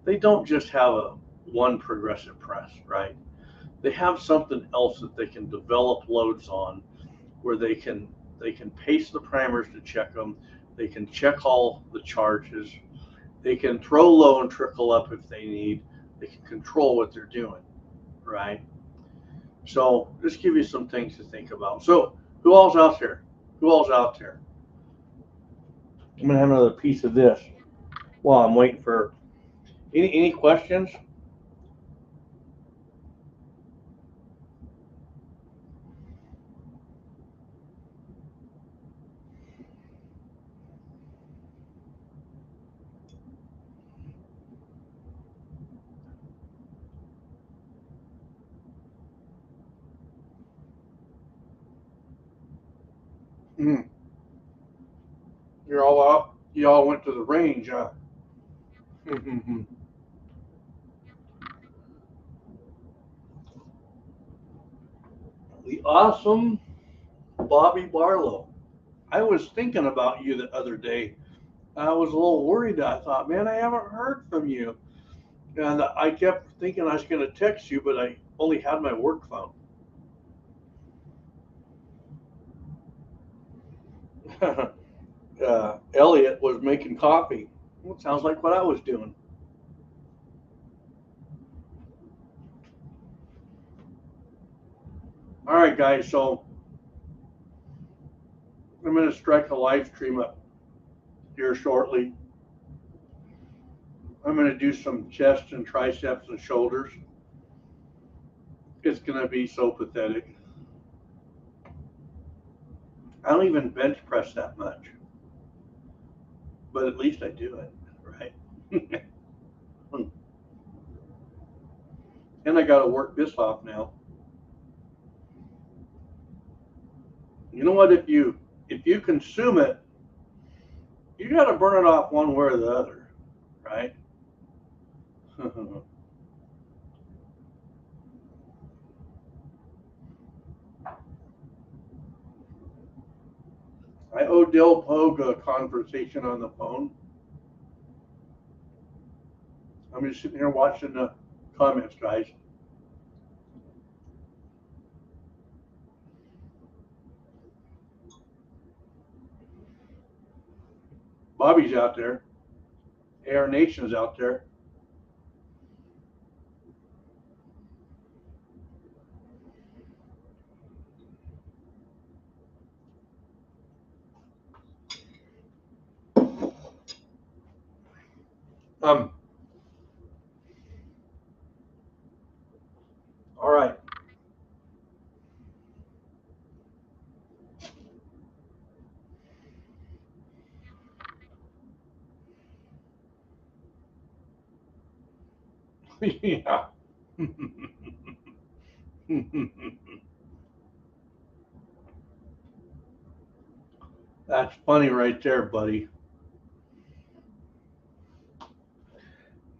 They don't just have a one progressive press, right? They have something else that they can develop loads on, where they can pace the primers to check them. They can check all the charges. They can throw low and trickle up if they need. They can control what they're doing, right? So just give you some things to think about. So who all's out there? Who all's out there? I'm gonna have another piece of this while I'm waiting for any questions. Mm. You're all out. You all went to the range, huh? The awesome Bobby Barlow. I was thinking about you the other day. I was a little worried. I thought, man, I haven't heard from you. And I kept thinking I was going to text you, but I only had my work phone. Elliot was making coffee. Well, it sounds like what I was doing. All right, guys. So I'm going to strike a live stream up here shortly. I'm going to do some chest and triceps and shoulders. It's going to be so pathetic. I don't even bench press that much, but at least I do it, right? And I got to work this off now. You know what? If you consume it, you got to burn it off one way or the other, right? I owe Del Pogue a conversation on the phone. I'm just sitting here watching the comments, guys. Bobby's out there. AR Nation's out there. Um. All right. Yeah. That's funny right there, buddy.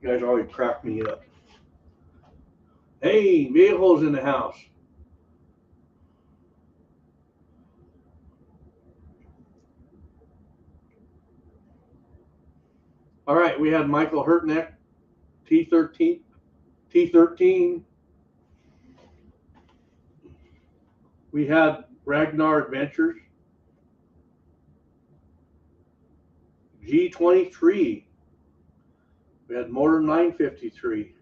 You guys always crack me up. Hey, vehicles in the house. All right, we had Michael Hurtneck, T13, T13. We had Ragnar Adventures, G23. We had Motor 953.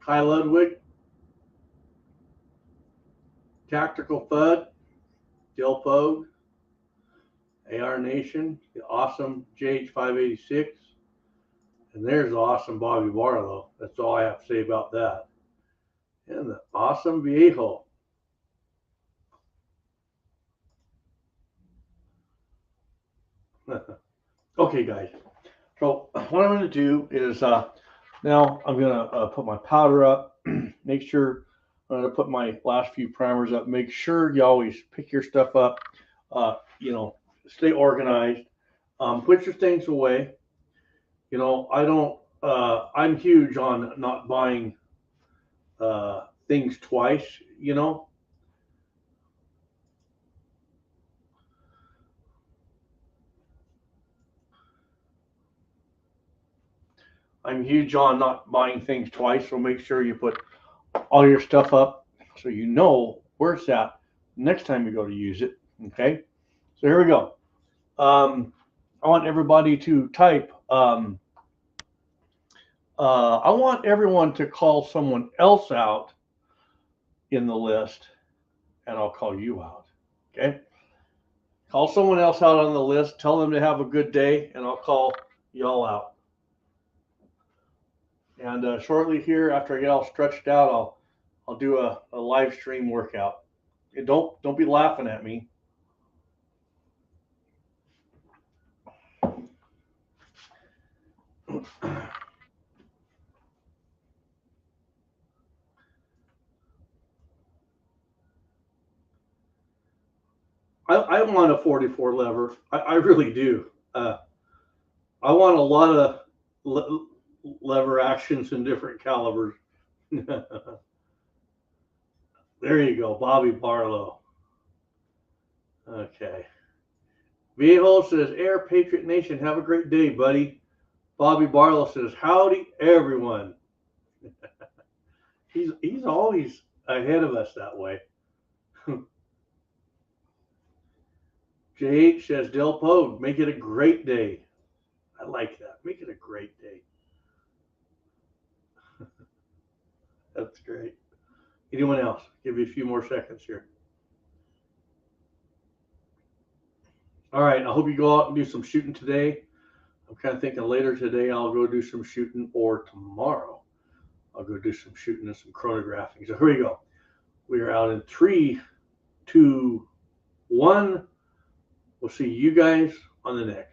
Ty Ludwig, Tactical Thud, Dill Pogue, AR Nation, the awesome JH586, and there's the awesome Bobby Barlow. That's all I have to say about that. And the awesome Viejo. Okay, guys. So what I'm going to do is now I'm going to put my powder up. Make sure I'm going to put my last few primers up. Make sure you always pick your stuff up. You know, stay organized. Put your things away. You know, I don't. I'm huge on not buying things twice. You know. I'm huge on not buying things twice, so make sure you put all your stuff up so you know where it's at next time you go to use it. Okay, so here we go. I want everybody to type. I want everyone to call someone else out in the list, and I'll call you out. Okay, call someone else out on the list. Tell them to have a good day, and I'll call y'all out. And shortly here, after I get all stretched out, I'll do a live stream workout. And don't be laughing at me. I want a 44 lever. I really do. I want a lot of lever actions in different calibers. There you go, Bobby Barlow. Okay. Viejo says, Air Patriot Nation, have a great day, buddy. Bobby Barlow says, howdy, everyone. He's always ahead of us that way. JH says, Del Pogue, make it a great day. I like that. Make it a great day. That's great. Anyone else? Give you a few more seconds here. All right. I hope you go out and do some shooting today. I'm kind of thinking later today I'll go do some shooting, or tomorrow I'll go do some shooting and some chronographing. So here we go. We are out in 3, 2, 1. We'll see you guys on the next.